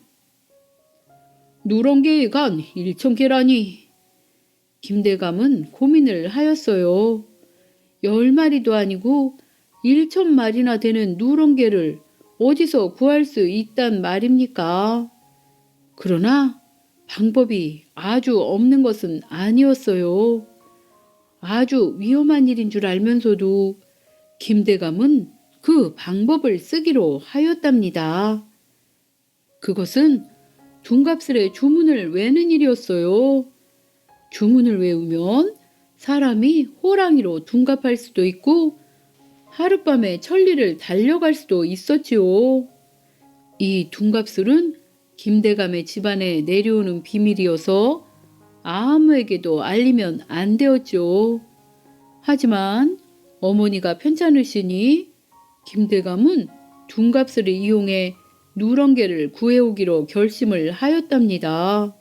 누런 개의 간 1,000개라니. 김대감은 고민을 하였어요. 10마리도 아니고 1,000마리나 되는 누런 개를 어디서 구할 수 있단 말입니까? 그러나 방법이 아주 없는 것은 아니었어요. 아주 위험한 일인 줄 알면서도 김대감은 그 방법을 쓰기로 하였답니다. 그것은 둔갑술의 주문을 외는 일이었어요. 주문을 외우면 사람이 호랑이로 둔갑할 수도 있고 하룻밤에 천리를 달려갈 수도 있었지요. 이 둔갑술은 김대감의 집안에 내려오는 비밀이어서 아무에게도 알리면 안 되었죠. 하지만 어머니가 편찮으시니 김대감은 둔갑술을 이용해 누렁개를 구해오기로 결심을 하였답니다.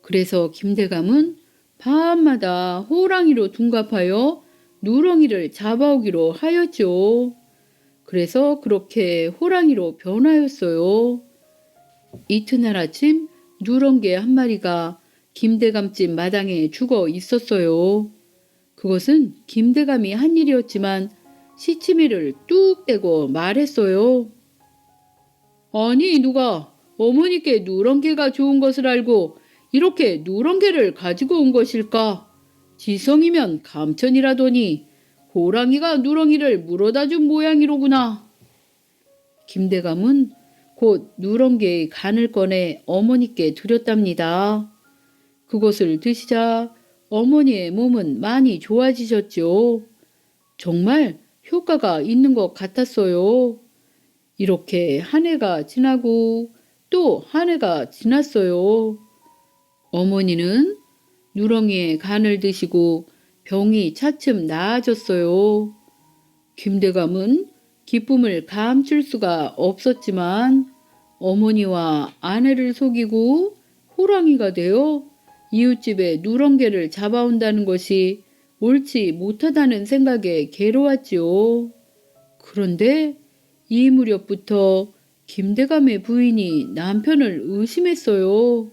그래서 김대감은 밤마다 호랑이로 둔갑하여 누렁이를 잡아오기로 하였죠. 그래서 그렇게 호랑이로 변하였어요. 이튿날 아침 누렁개 한 마리가 김대감집 마당에 죽어 있었어요. 그것은 김대감이 한 일이었지만 시치미를 뚝 떼고 말했어요. 아니 누가 어머니께 누렁개가 좋은 것을 알고 이렇게 누렁개를 가지고 온 것일까? 지성이면 감천이라더니 호랑이가 누렁이를 물어다 준 모양이로구나. 김대감은 곧 누렁개의 간을 꺼내 어머니께 드렸답니다. 그것을 드시자 어머니의 몸은 많이 좋아지셨죠. 정말 효과가 있는 것 같았어요. 이렇게 한 해가 지나고 또 한 해가 지났어요. 어머니는 누렁이의 간을 드시고 병이 차츰 나아졌어요. 김대감은 기쁨을 감출 수가 없었지만 어머니와 아내를 속이고 호랑이가 되어 이웃집에 누렁개를 잡아온다는 것이 옳지 못하다는 생각에 괴로웠지요. 그런데 이 무렵부터 김대감의 부인이 남편을 의심했어요.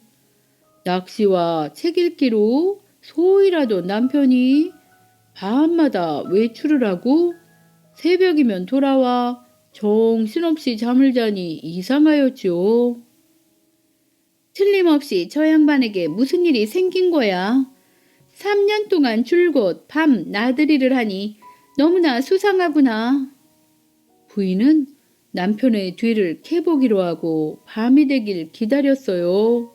낚시와 책 읽기로 소이라도 남편이 밤마다 외출을 하고 새벽이면 돌아와 정신없이 잠을 자니 이상하였지요. 틀림없이 저 양반에게 무슨 일이 생긴 거야. 3년 동안 줄곧 밤 나들이를 하니 너무나 수상하구나. 부인은 남편의 뒤를 캐보기로 하고 밤이 되길 기다렸어요.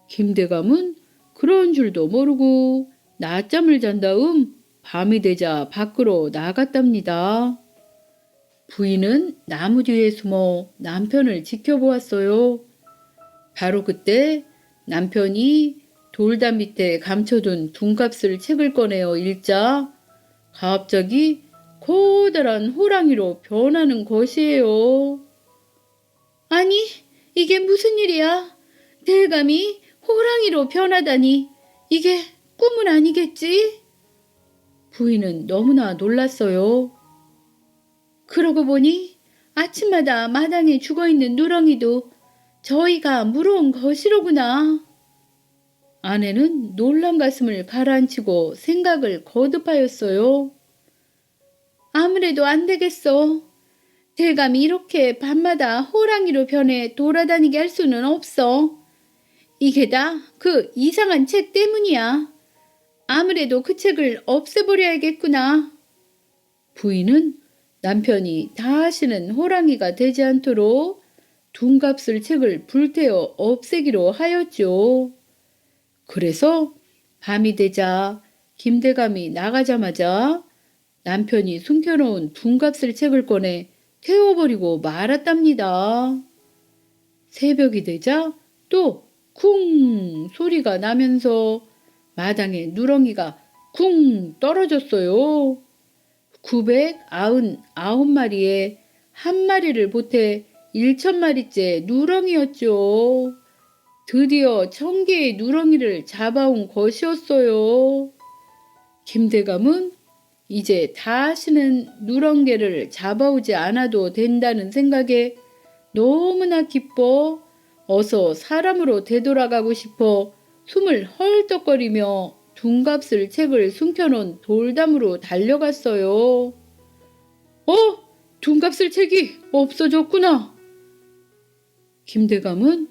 김대감은 그런 줄도 모르고 낮잠을 잔 다음 밤이 되자 밖으로 나갔답니다. 부인은 나무 뒤에 숨어 남편을 지켜보았어요. 바로 그때 남편이 돌담 밑에 감춰둔 둔값을 책을 꺼내어 읽자 갑자기 커다란 호랑이로 변하는 것이에요. 아니, 이게 무슨 일이야? 대감이 호랑이로 변하다니, 이게 꿈은 아니겠지? 부인은 너무나 놀랐어요. 그러고 보니 아침마다 마당에 죽어있는 누렁이도 저희가 물어온 것이로구나. 아내는 놀란 가슴을 가라앉히고 생각을 거듭하였어요. 아무래도 안 되겠어. 대감이 이렇게 밤마다 호랑이로 변해 돌아다니게 할 수는 없어. 이게 다 그 이상한 책 때문이야. 아무래도 그 책을 없애버려야겠구나. 부인은 남편이 다시는 호랑이가 되지 않도록 둔값을 책을 불태워 없애기로 하였죠. 그래서 밤이 되자 김대감이 나가자마자 남편이 숨겨놓은 둔값을 책을 꺼내 태워버리고 말았답니다. 새벽이 되자 또 쿵 소리가 나면서 마당에 누렁이가 쿵 떨어졌어요. 999마리에 한 마리를 보태 1000마리째 누렁이였죠. 드디어 1000개의 누렁이를 잡아온 것이었어요. 김대감은 이제 다시는 누렁개를 잡아오지 않아도 된다는 생각에 너무나 기뻐 어서 사람으로 되돌아가고 싶어 숨을 헐떡거리며 둔값을 책을 숨겨놓은 돌담으로 달려갔어요. 둔값을 책이 없어졌구나. 김대감은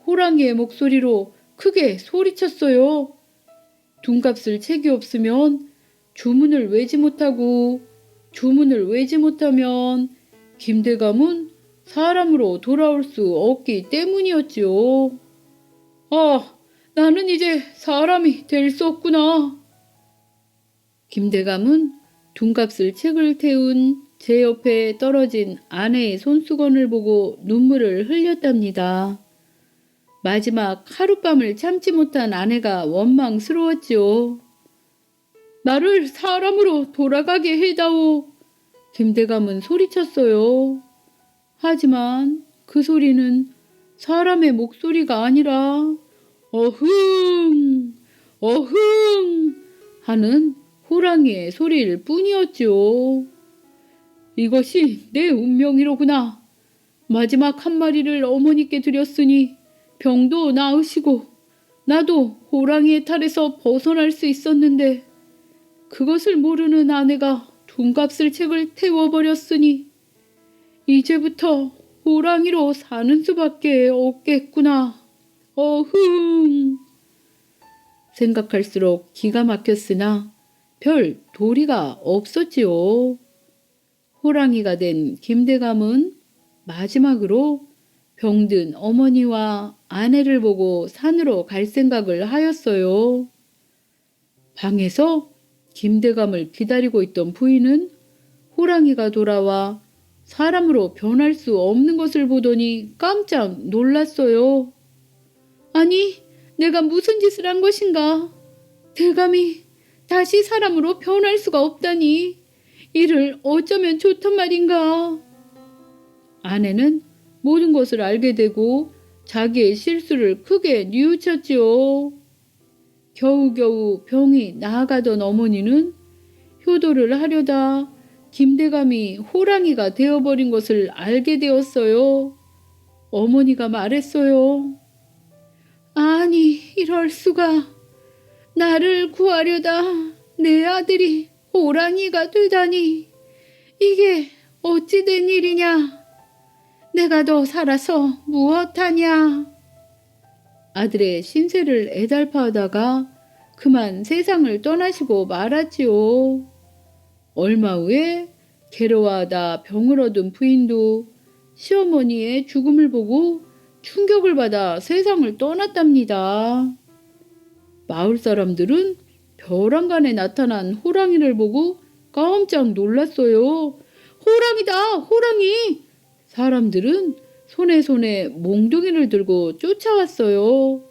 호랑이의 목소리로 크게 소리쳤어요. 둔값을 책이 없으면 주문을 외지 못하고 주문을 외지 못하면 김대감은 사람으로 돌아올 수 없기 때문이었지요. 나는 이제 사람이 될 수 없구나. 김대감은 둔값을 책을 태운 제 옆에 떨어진 아내의 손수건을 보고 눈물을 흘렸답니다. 마지막 하룻밤을 참지 못한 아내가 원망스러웠지요. 나를 사람으로 돌아가게 해다오. 김대감은 소리쳤어요. 하지만 그 소리는 사람의 목소리가 아니라 어흥, 어흥 하는 호랑이의 소리일 뿐이었지요. 이것이 내 운명이로구나. 마지막 한 마리를 어머니께 드렸으니 병도 나으시고 나도 호랑이의 탈에서 벗어날 수 있었는데 그것을 모르는 아내가 둔값을 책을 태워버렸으니 이제부터 호랑이로 사는 수밖에 없겠구나. 어흥. 생각할수록 기가 막혔으나 별 도리가 없었지요. 호랑이가 된 김대감은 마지막으로 병든 어머니와 아내를 보고 산으로 갈 생각을 하였어요. 방에서 김대감을 기다리고 있던 부인은 호랑이가 돌아와 사람으로 변할 수 없는 것을 보더니 깜짝 놀랐어요. 아니, 내가 무슨 짓을 한 것인가? 대감이 다시 사람으로 변할 수가 없다니 이를 어쩌면 좋단 말인가? 아내는 모든 것을 알게 되고 자기의 실수를 크게 뉘우쳤지요. 겨우겨우 병이 나아가던 어머니는 효도를 하려다 김대감이 호랑이가 되어버린 것을 알게 되었어요. 어머니가 말했어요. 아니, 이럴 수가. 나를 구하려다 내 아들이 호랑이가 되다니. 이게 어찌 된 일이냐. 내가 더 살아서 무엇하냐. 아들의 신세를 애달파하다가 그만 세상을 떠나시고 말았지요. 얼마 후에 괴로워하다 병을 얻은 부인도 시어머니의 죽음을 보고 충격을 받아 세상을 떠났답니다. 마을 사람들은 벼랑간에 나타난 호랑이를 보고 깜짝 놀랐어요. 호랑이다, 호랑이! 사람들은 손에 몽둥이를 들고 쫓아왔어요.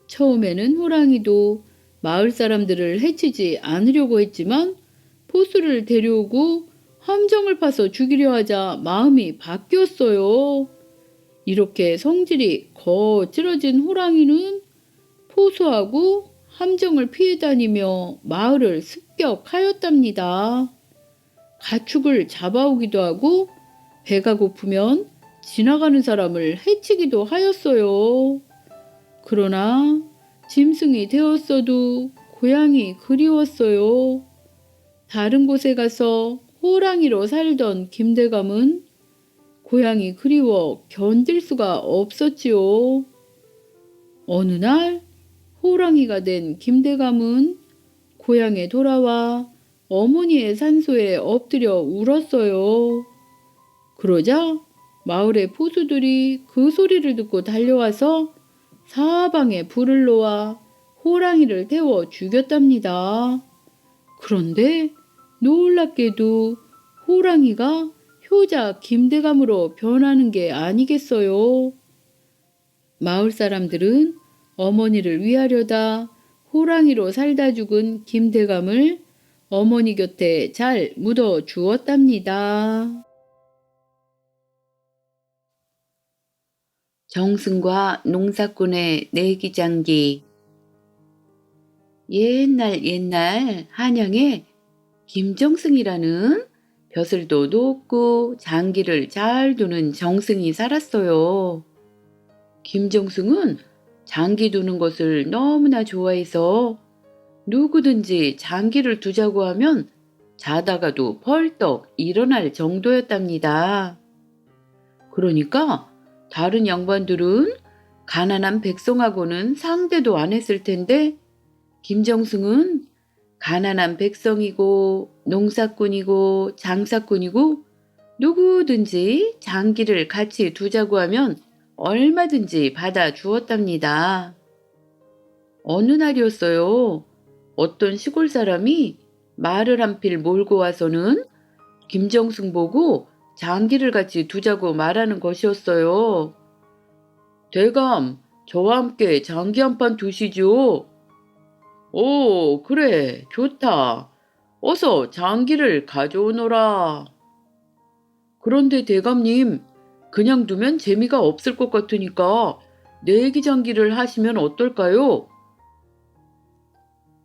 처음에는 호랑이도 마을 사람들을 해치지 않으려고 했지만 포수를 데려오고 함정을 파서 죽이려 하자 마음이 바뀌었어요. 이렇게 성질이 거칠어진 호랑이는 포수하고 함정을 피해 다니며 마을을 습격하였답니다. 가축을 잡아오기도 하고 배가 고프면 지나가는 사람을 해치기도 하였어요. 그러나 짐승이 되었어도 고향이 그리웠어요. 다른 곳에 가서 호랑이로 살던 김대감은 고향이 그리워 견딜 수가 없었지요. 어느 날 호랑이가 된 김대감은 고향에 돌아와 어머니의 산소에 엎드려 울었어요. 그러자 마을의 포수들이 그 소리를 듣고 달려와서 사방에 불을 놓아 호랑이를 태워 죽였답니다. 그런데 놀랍게도 호랑이가 효자 김대감으로 변하는 게 아니겠어요. 마을 사람들은 어머니를 위하려다 호랑이로 살다 죽은 김대감을 어머니 곁에 잘 묻어 주었답니다. 정승과 농사꾼의 내기장기. 옛날 한양에 김정승이라는 벼슬도 높고 장기를 잘 두는 정승이 살았어요. 김정승은 장기 두는 것을 너무나 좋아해서 누구든지 장기를 두자고 하면 자다가도 벌떡 일어날 정도였답니다. 그러니까 다른 양반들은 가난한 백성하고는 상대도 안 했을 텐데 김정승은 가난한 백성이고 농사꾼이고 장사꾼이고 누구든지 장기를 같이 두자고 하면 얼마든지 받아 주었답니다. 어느 날이었어요. 어떤 시골 사람이 말을 한 필 몰고 와서는 김정승 보고 장기를 같이 두자고 말하는 것이었어요. 대감, 저와 함께 장기 한 판 두시죠. 오, 그래, 좋다. 어서 장기를 가져오너라. 그런데 대감님, 그냥 두면 재미가 없을 것 같으니까 내기 장기를 하시면 어떨까요?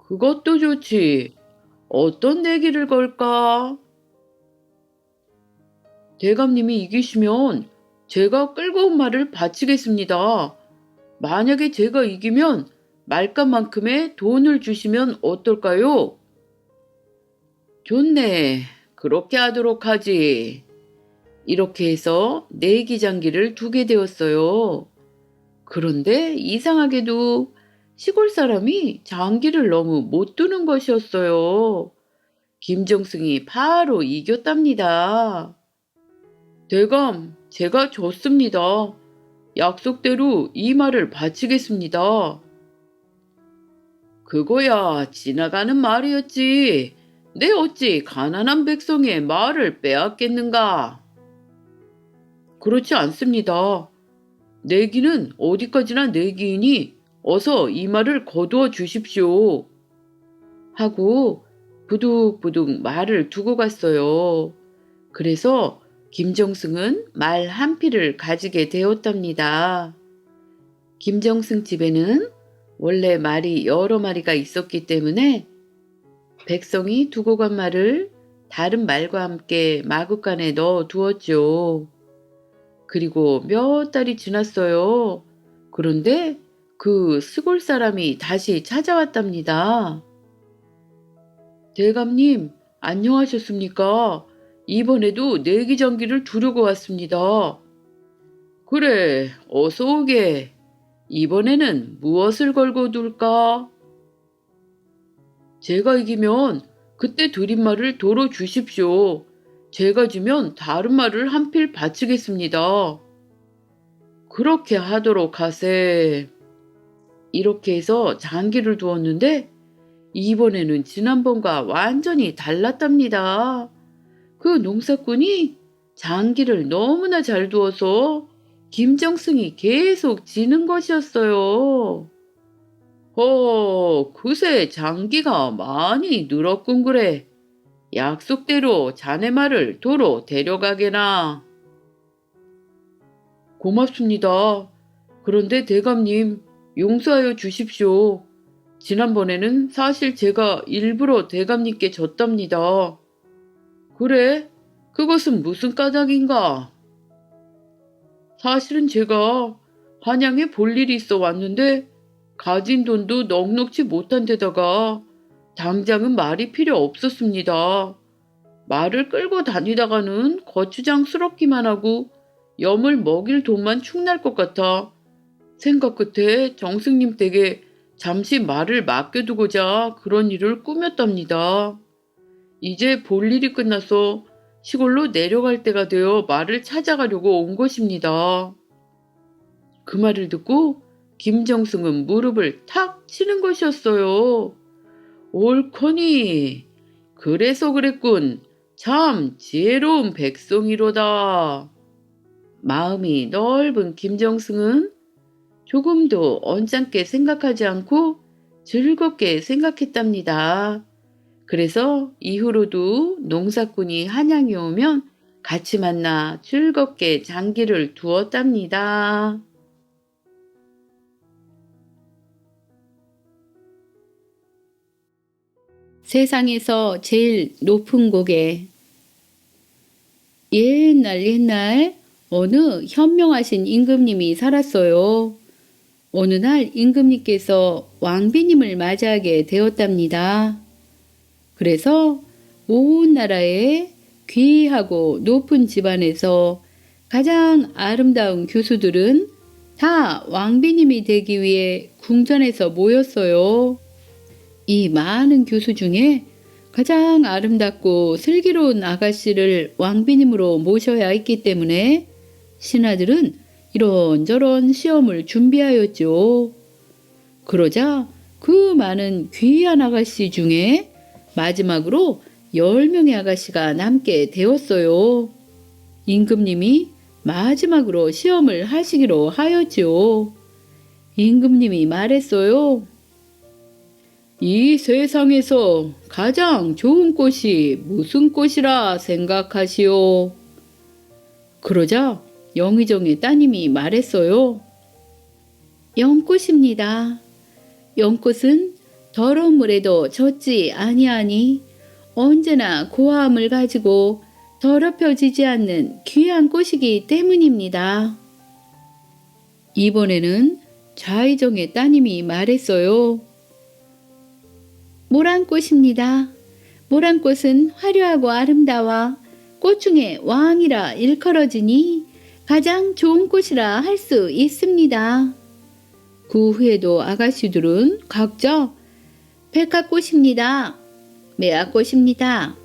그것도 좋지. 어떤 내기를 걸까? 대감님이 이기시면 제가 끌고 온 말을 바치겠습니다. 만약에 제가 이기면 말값만큼의 돈을 주시면 어떨까요? 좋네. 그렇게 하도록 하지. 이렇게 해서 내기 장기를 두게 되었어요. 그런데 이상하게도 시골 사람이 장기를 너무 못 두는 것이었어요. 김정승이 바로 이겼답니다. 대감, 제가 졌습니다. 약속대로 이 말을 바치겠습니다. 그거야 지나가는 말이었지. 내 어찌 가난한 백성의 말을 빼앗겠는가? 그렇지 않습니다. 내기는 어디까지나 내기이니 어서 이 말을 거두어 주십시오. 하고 부득부득 말을 두고 갔어요. 그래서 김정승은 말 한 필을 가지게 되었답니다. 김정승 집에는 원래 말이 여러 마리가 있었기 때문에 백성이 두고 간 말을 다른 말과 함께 마구간에 넣어 두었죠. 그리고 몇 달이 지났어요. 그런데 그 시골 사람이 다시 찾아왔답니다. 대감님, 안녕하셨습니까? 이번에도 내기장기를 두려고 왔습니다. 그래, 어서 오게. 이번에는 무엇을 걸고 둘까? 제가 이기면 그때 드린 말을 도로 주십시오. 제가 지면 다른 말을 한 필 바치겠습니다. 그렇게 하도록 하세. 이렇게 해서 장기를 두었는데 이번에는 지난번과 완전히 달랐답니다. 그 농사꾼이 장기를 너무나 잘 두어서 김정승이 계속 지는 것이었어요. 그새 장기가 많이 늘었군 그래. 약속대로 자네 말을 도로 데려가게나. 고맙습니다. 그런데 대감님, 용서하여 주십시오. 지난번에는 사실 제가 일부러 대감님께 졌답니다. 그래? 그것은 무슨 까닭인가? 사실은 제가 한양에 볼 일이 있어 왔는데 가진 돈도 넉넉지 못한 데다가 당장은 말이 필요 없었습니다. 말을 끌고 다니다가는 거추장스럽기만 하고 염을 먹일 돈만 축날 것 같아 생각 끝에 정승님 댁에 잠시 말을 맡겨두고자 그런 일을 꾸몄답니다. 이제 볼 일이 끝나서 시골로 내려갈 때가 되어 말을 찾아가려고 온 것입니다. 그 말을 듣고 김정승은 무릎을 탁 치는 것이었어요. 옳거니, 그래서 그랬군. 참 지혜로운 백성이로다. 마음이 넓은 김정승은 조금도 언짢게 생각하지 않고 즐겁게 생각했답니다. 그래서 이후로도 농사꾼이 한양에 오면 같이 만나 즐겁게 장기를 두었답니다. 세상에서 제일 높은 고개. 옛날 어느 현명하신 임금님이 살았어요. 어느 날 임금님께서 왕비님을 맞이하게 되었답니다. 그래서 온 나라의 귀하고 높은 집안에서 가장 아름다운 교수들은 다 왕비님이 되기 위해 궁전에서 모였어요. 이 많은 교수 중에 가장 아름답고 슬기로운 아가씨를 왕비님으로 모셔야 했기 때문에 신하들은 이런저런 시험을 준비하였죠. 그러자 그 많은 귀한 아가씨 중에 마지막으로 10명의 아가씨가 남게 되었어요. 임금님이 마지막으로 시험을 하시기로 하였지요. 임금님이 말했어요. 이 세상에서 가장 좋은 꽃이 무슨 꽃이라 생각하시오? 그러자 영의정의 따님이 말했어요. 연꽃입니다. 연꽃은 더러운 물에도 젖지 아니하니 언제나 고와함을 가지고 더럽혀지지 않는 귀한 꽃이기 때문입니다. 이번에는 좌의정의 따님이 말했어요. 모란꽃입니다. 모란꽃은 화려하고 아름다워 꽃 중에 왕이라 일컬어지니 가장 좋은 꽃이라 할 수 있습니다. 그 후에도 아가씨들은 각자 백화꽃입니다. 매화꽃입니다.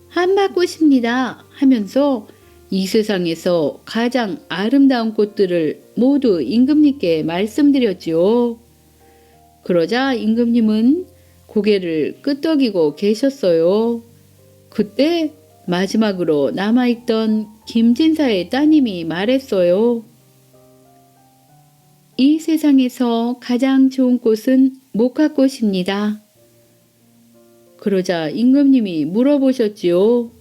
한마꽃입니다. 하면서 이 세상에서 가장 아름다운 꽃들을 모두 임금님께 말씀드렸지요. 그러자 임금님은 고개를 끄덕이고 계셨어요. 그때 마지막으로 남아있던 김진사의 따님이 말했어요. 이 세상에서 가장 좋은 꽃은 목화꽃입니다. 그러자 임금님이 물어보셨지요.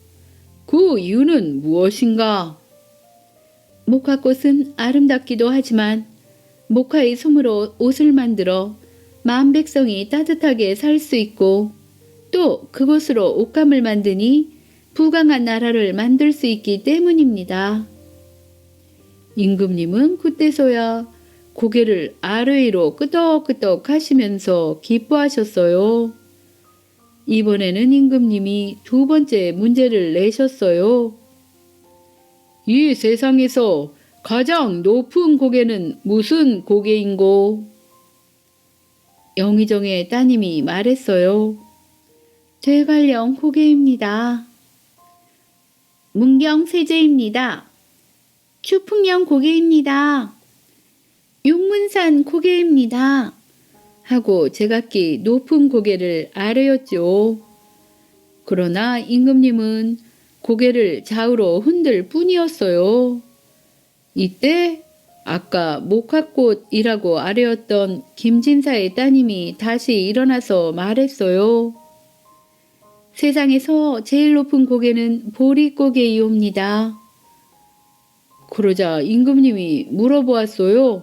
그 이유는 무엇인가? 목화꽃은 아름답기도 하지만 목화의 솜으로 옷을 만들어 만 백성이 따뜻하게 살 수 있고 또 그것으로 옷감을 만드니 부강한 나라를 만들 수 있기 때문입니다. 임금님은 그때서야 고개를 아래위로 끄덕끄덕 하시면서 기뻐하셨어요. 이번에는 임금님이 두 번째 문제를 내셨어요. 이 세상에서 가장 높은 고개는 무슨 고개인고? 영의정의 따님이 말했어요. 대관령 고개입니다. 문경세제입니다. 추풍령 고개입니다. 용문산 고개입니다. 하고 제각기 높은 고개를 아뢰었죠. 그러나 임금님은 고개를 좌우로 흔들 뿐이었어요. 이때 아까 목화꽃이라고 아뢰었던 김진사의 따님이 다시 일어나서 말했어요. 세상에서 제일 높은 고개는 보릿고개이옵니다. 그러자 임금님이 물어보았어요.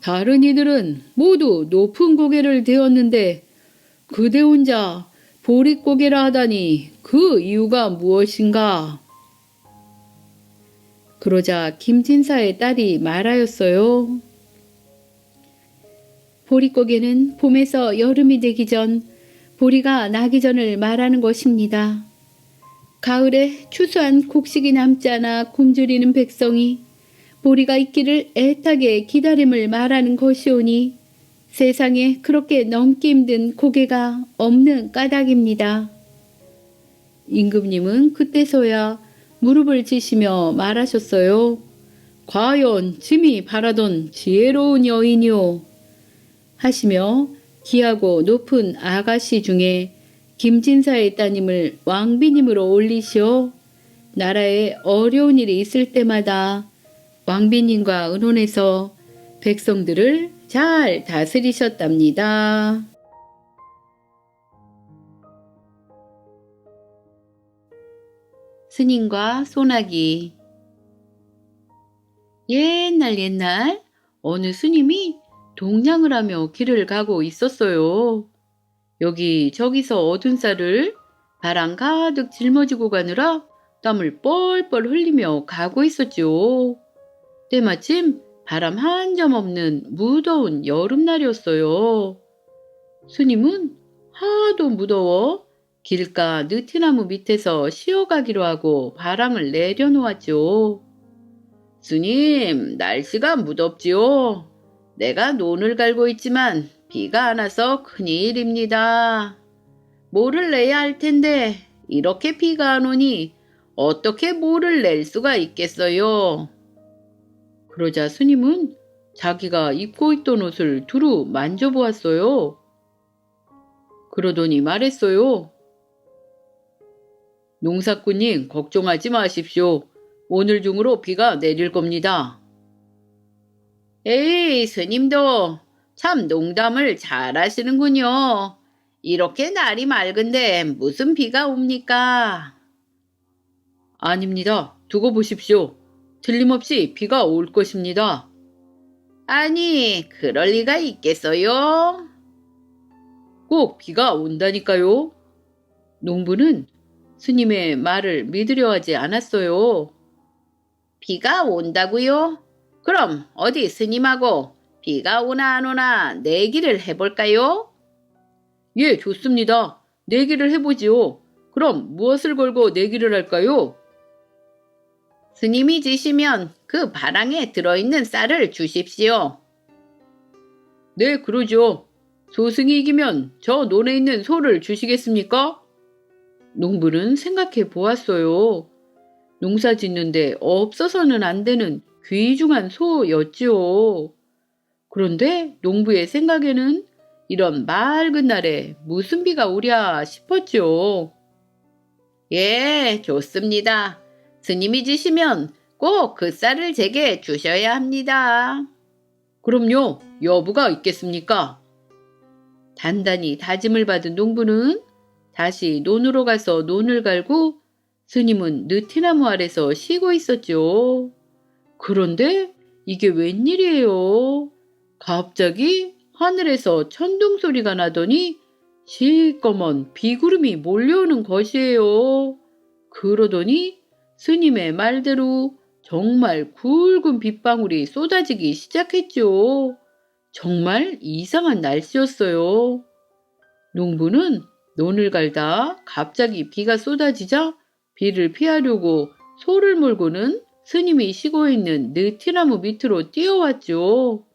다른 이들은 모두 높은 고개를 되었는데 그대 혼자 보릿고개라 하다니 그 이유가 무엇인가? 그러자 김진사의 딸이 말하였어요. 보릿고개는 봄에서 여름이 되기 전, 보리가 나기 전을 말하는 것입니다. 가을에 추수한 곡식이 남지 않아 굶주리는 백성이 보리가 있기를 애타게 기다림을 말하는 것이오니 세상에 그렇게 넘기 힘든 고개가 없는 까닭입니다. 임금님은 그때서야 무릎을 치시며 말하셨어요. 과연 짐이 바라던 지혜로운 여인이오. 하시며 귀하고 높은 아가씨 중에 김진사의 따님을 왕비님으로 올리시어 나라에 어려운 일이 있을 때마다 왕비님과 의논해서 백성들을 잘 다스리셨답니다. 스님과 소나기. 옛날 어느 스님이 동냥을 하며 길을 가고 있었어요. 여기저기서 얻은 쌀을 바람 가득 짊어지고 가느라 땀을 뻘뻘 흘리며 가고 있었죠. 때마침 바람 한 점 없는 무더운 여름날이었어요. 스님은 하도 무더워 길가 느티나무 밑에서 쉬어가기로 하고 바람을 내려놓았죠. 스님, 날씨가 무덥지요. 내가 논을 갈고 있지만 비가 안 와서 큰일입니다. 모를 내야 할 텐데 이렇게 비가 안 오니 어떻게 모를 낼 수가 있겠어요. 그러자 스님은 자기가 입고 있던 옷을 두루 만져보았어요. 그러더니 말했어요. 농사꾼님, 걱정하지 마십시오. 오늘 중으로 비가 내릴 겁니다. 에이, 스님도 참 농담을 잘 하시는군요. 이렇게 날이 맑은데 무슨 비가 옵니까? 아닙니다. 두고 보십시오. 틀림없이 비가 올 것입니다. 아니, 그럴 리가 있겠어요? 꼭 비가 온다니까요. 농부는 스님의 말을 믿으려 하지 않았어요. 비가 온다고요? 그럼 어디 스님하고 비가 오나 안 오나 내기를 해볼까요? 예, 좋습니다. 내기를 해보지요. 그럼 무엇을 걸고 내기를 할까요? 스님이 지시면 그 바랑에 들어있는 쌀을 주십시오. 네, 그러죠. 소승이 이기면 저 논에 있는 소를 주시겠습니까? 농부는 생각해 보았어요. 농사 짓는데 없어서는 안 되는 귀중한 소였지요. 그런데 농부의 생각에는 이런 맑은 날에 무슨 비가 오랴 싶었죠. 예, 좋습니다. 스님이 지시면 꼭 그 쌀을 제게 주셔야 합니다. 그럼요, 여부가 있겠습니까? 단단히 다짐을 받은 농부는 다시 논으로 가서 논을 갈고 스님은 느티나무 아래서 쉬고 있었죠. 그런데 이게 웬일이에요? 갑자기 하늘에서 천둥 소리가 나더니 시꺼먼 비구름이 몰려오는 것이에요. 그러더니 스님의 말대로 정말 굵은 빗방울이 쏟아지기 시작했죠. 정말 이상한 날씨였어요. 농부는 논을 갈다 갑자기 비가 쏟아지자 비를 피하려고 소를 몰고는 스님이 쉬고 있는 느티나무 밑으로 뛰어왔죠.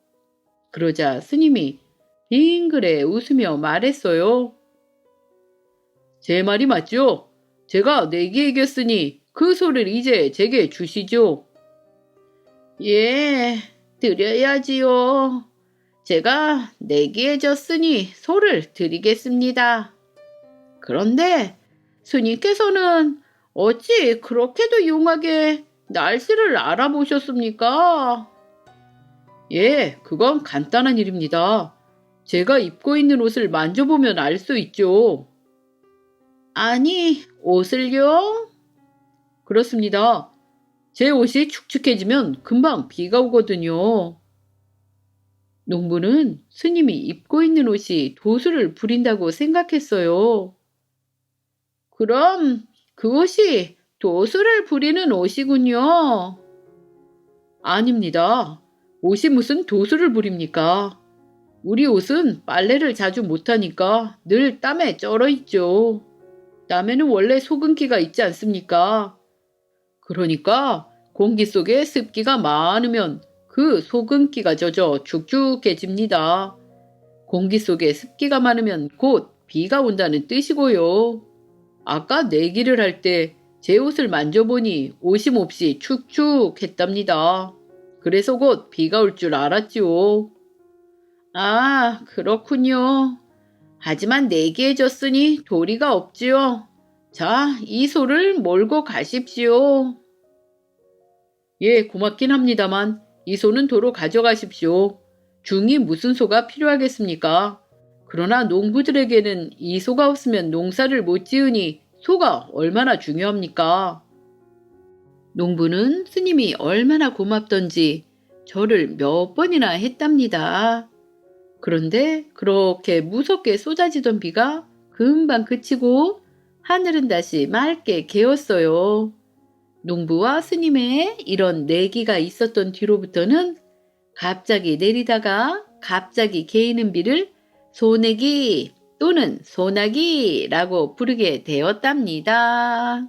그러자 스님이 빙그레 웃으며 말했어요. 제 말이 맞죠? 제가 내게 이겼으니 그 소를 이제 제게 주시죠. 예, 드려야지요. 제가 내기에 졌으니 소를 드리겠습니다. 그런데 스님께서는 어찌 그렇게도 용하게 날씨를 알아보셨습니까? 예, 그건 간단한 일입니다. 제가 입고 있는 옷을 만져보면 알 수 있죠. 아니, 옷을요? 그렇습니다. 제 옷이 축축해지면 금방 비가 오거든요. 농부는 스님이 입고 있는 옷이 도수를 부린다고 생각했어요. 그럼 그 옷이 도수를 부리는 옷이군요. 아닙니다. 옷이 무슨 도수를 부립니까? 우리 옷은 빨래를 자주 못하니까 늘 땀에 쩔어 있죠. 땀에는 원래 소금기가 있지 않습니까? 그러니까 공기 속에 습기가 많으면 그 소금기가 젖어 축축해집니다. 공기 속에 습기가 많으면 곧 비가 온다는 뜻이고요. 아까 내기를 할 때 제 옷을 만져보니 옷이 몹시 축축했답니다. 그래서 곧 비가 올 줄 알았지요. 아, 그렇군요. 하지만 내기에 졌으니 도리가 없지요. 자, 이 소를 몰고 가십시오. 예, 고맙긴 합니다만 이 소는 도로 가져가십시오. 중이 무슨 소가 필요하겠습니까? 그러나 농부들에게는 이 소가 없으면 농사를 못 지으니 소가 얼마나 중요합니까? 농부는 스님이 얼마나 고맙던지 절을 몇 번이나 했답니다. 그런데 그렇게 무섭게 쏟아지던 비가 금방 그치고 하늘은 다시 맑게 개었어요. 농부와 스님의 이런 내기가 있었던 뒤로부터는 갑자기 내리다가 갑자기 개이는 비를 소내기 또는 소나기라고 부르게 되었답니다.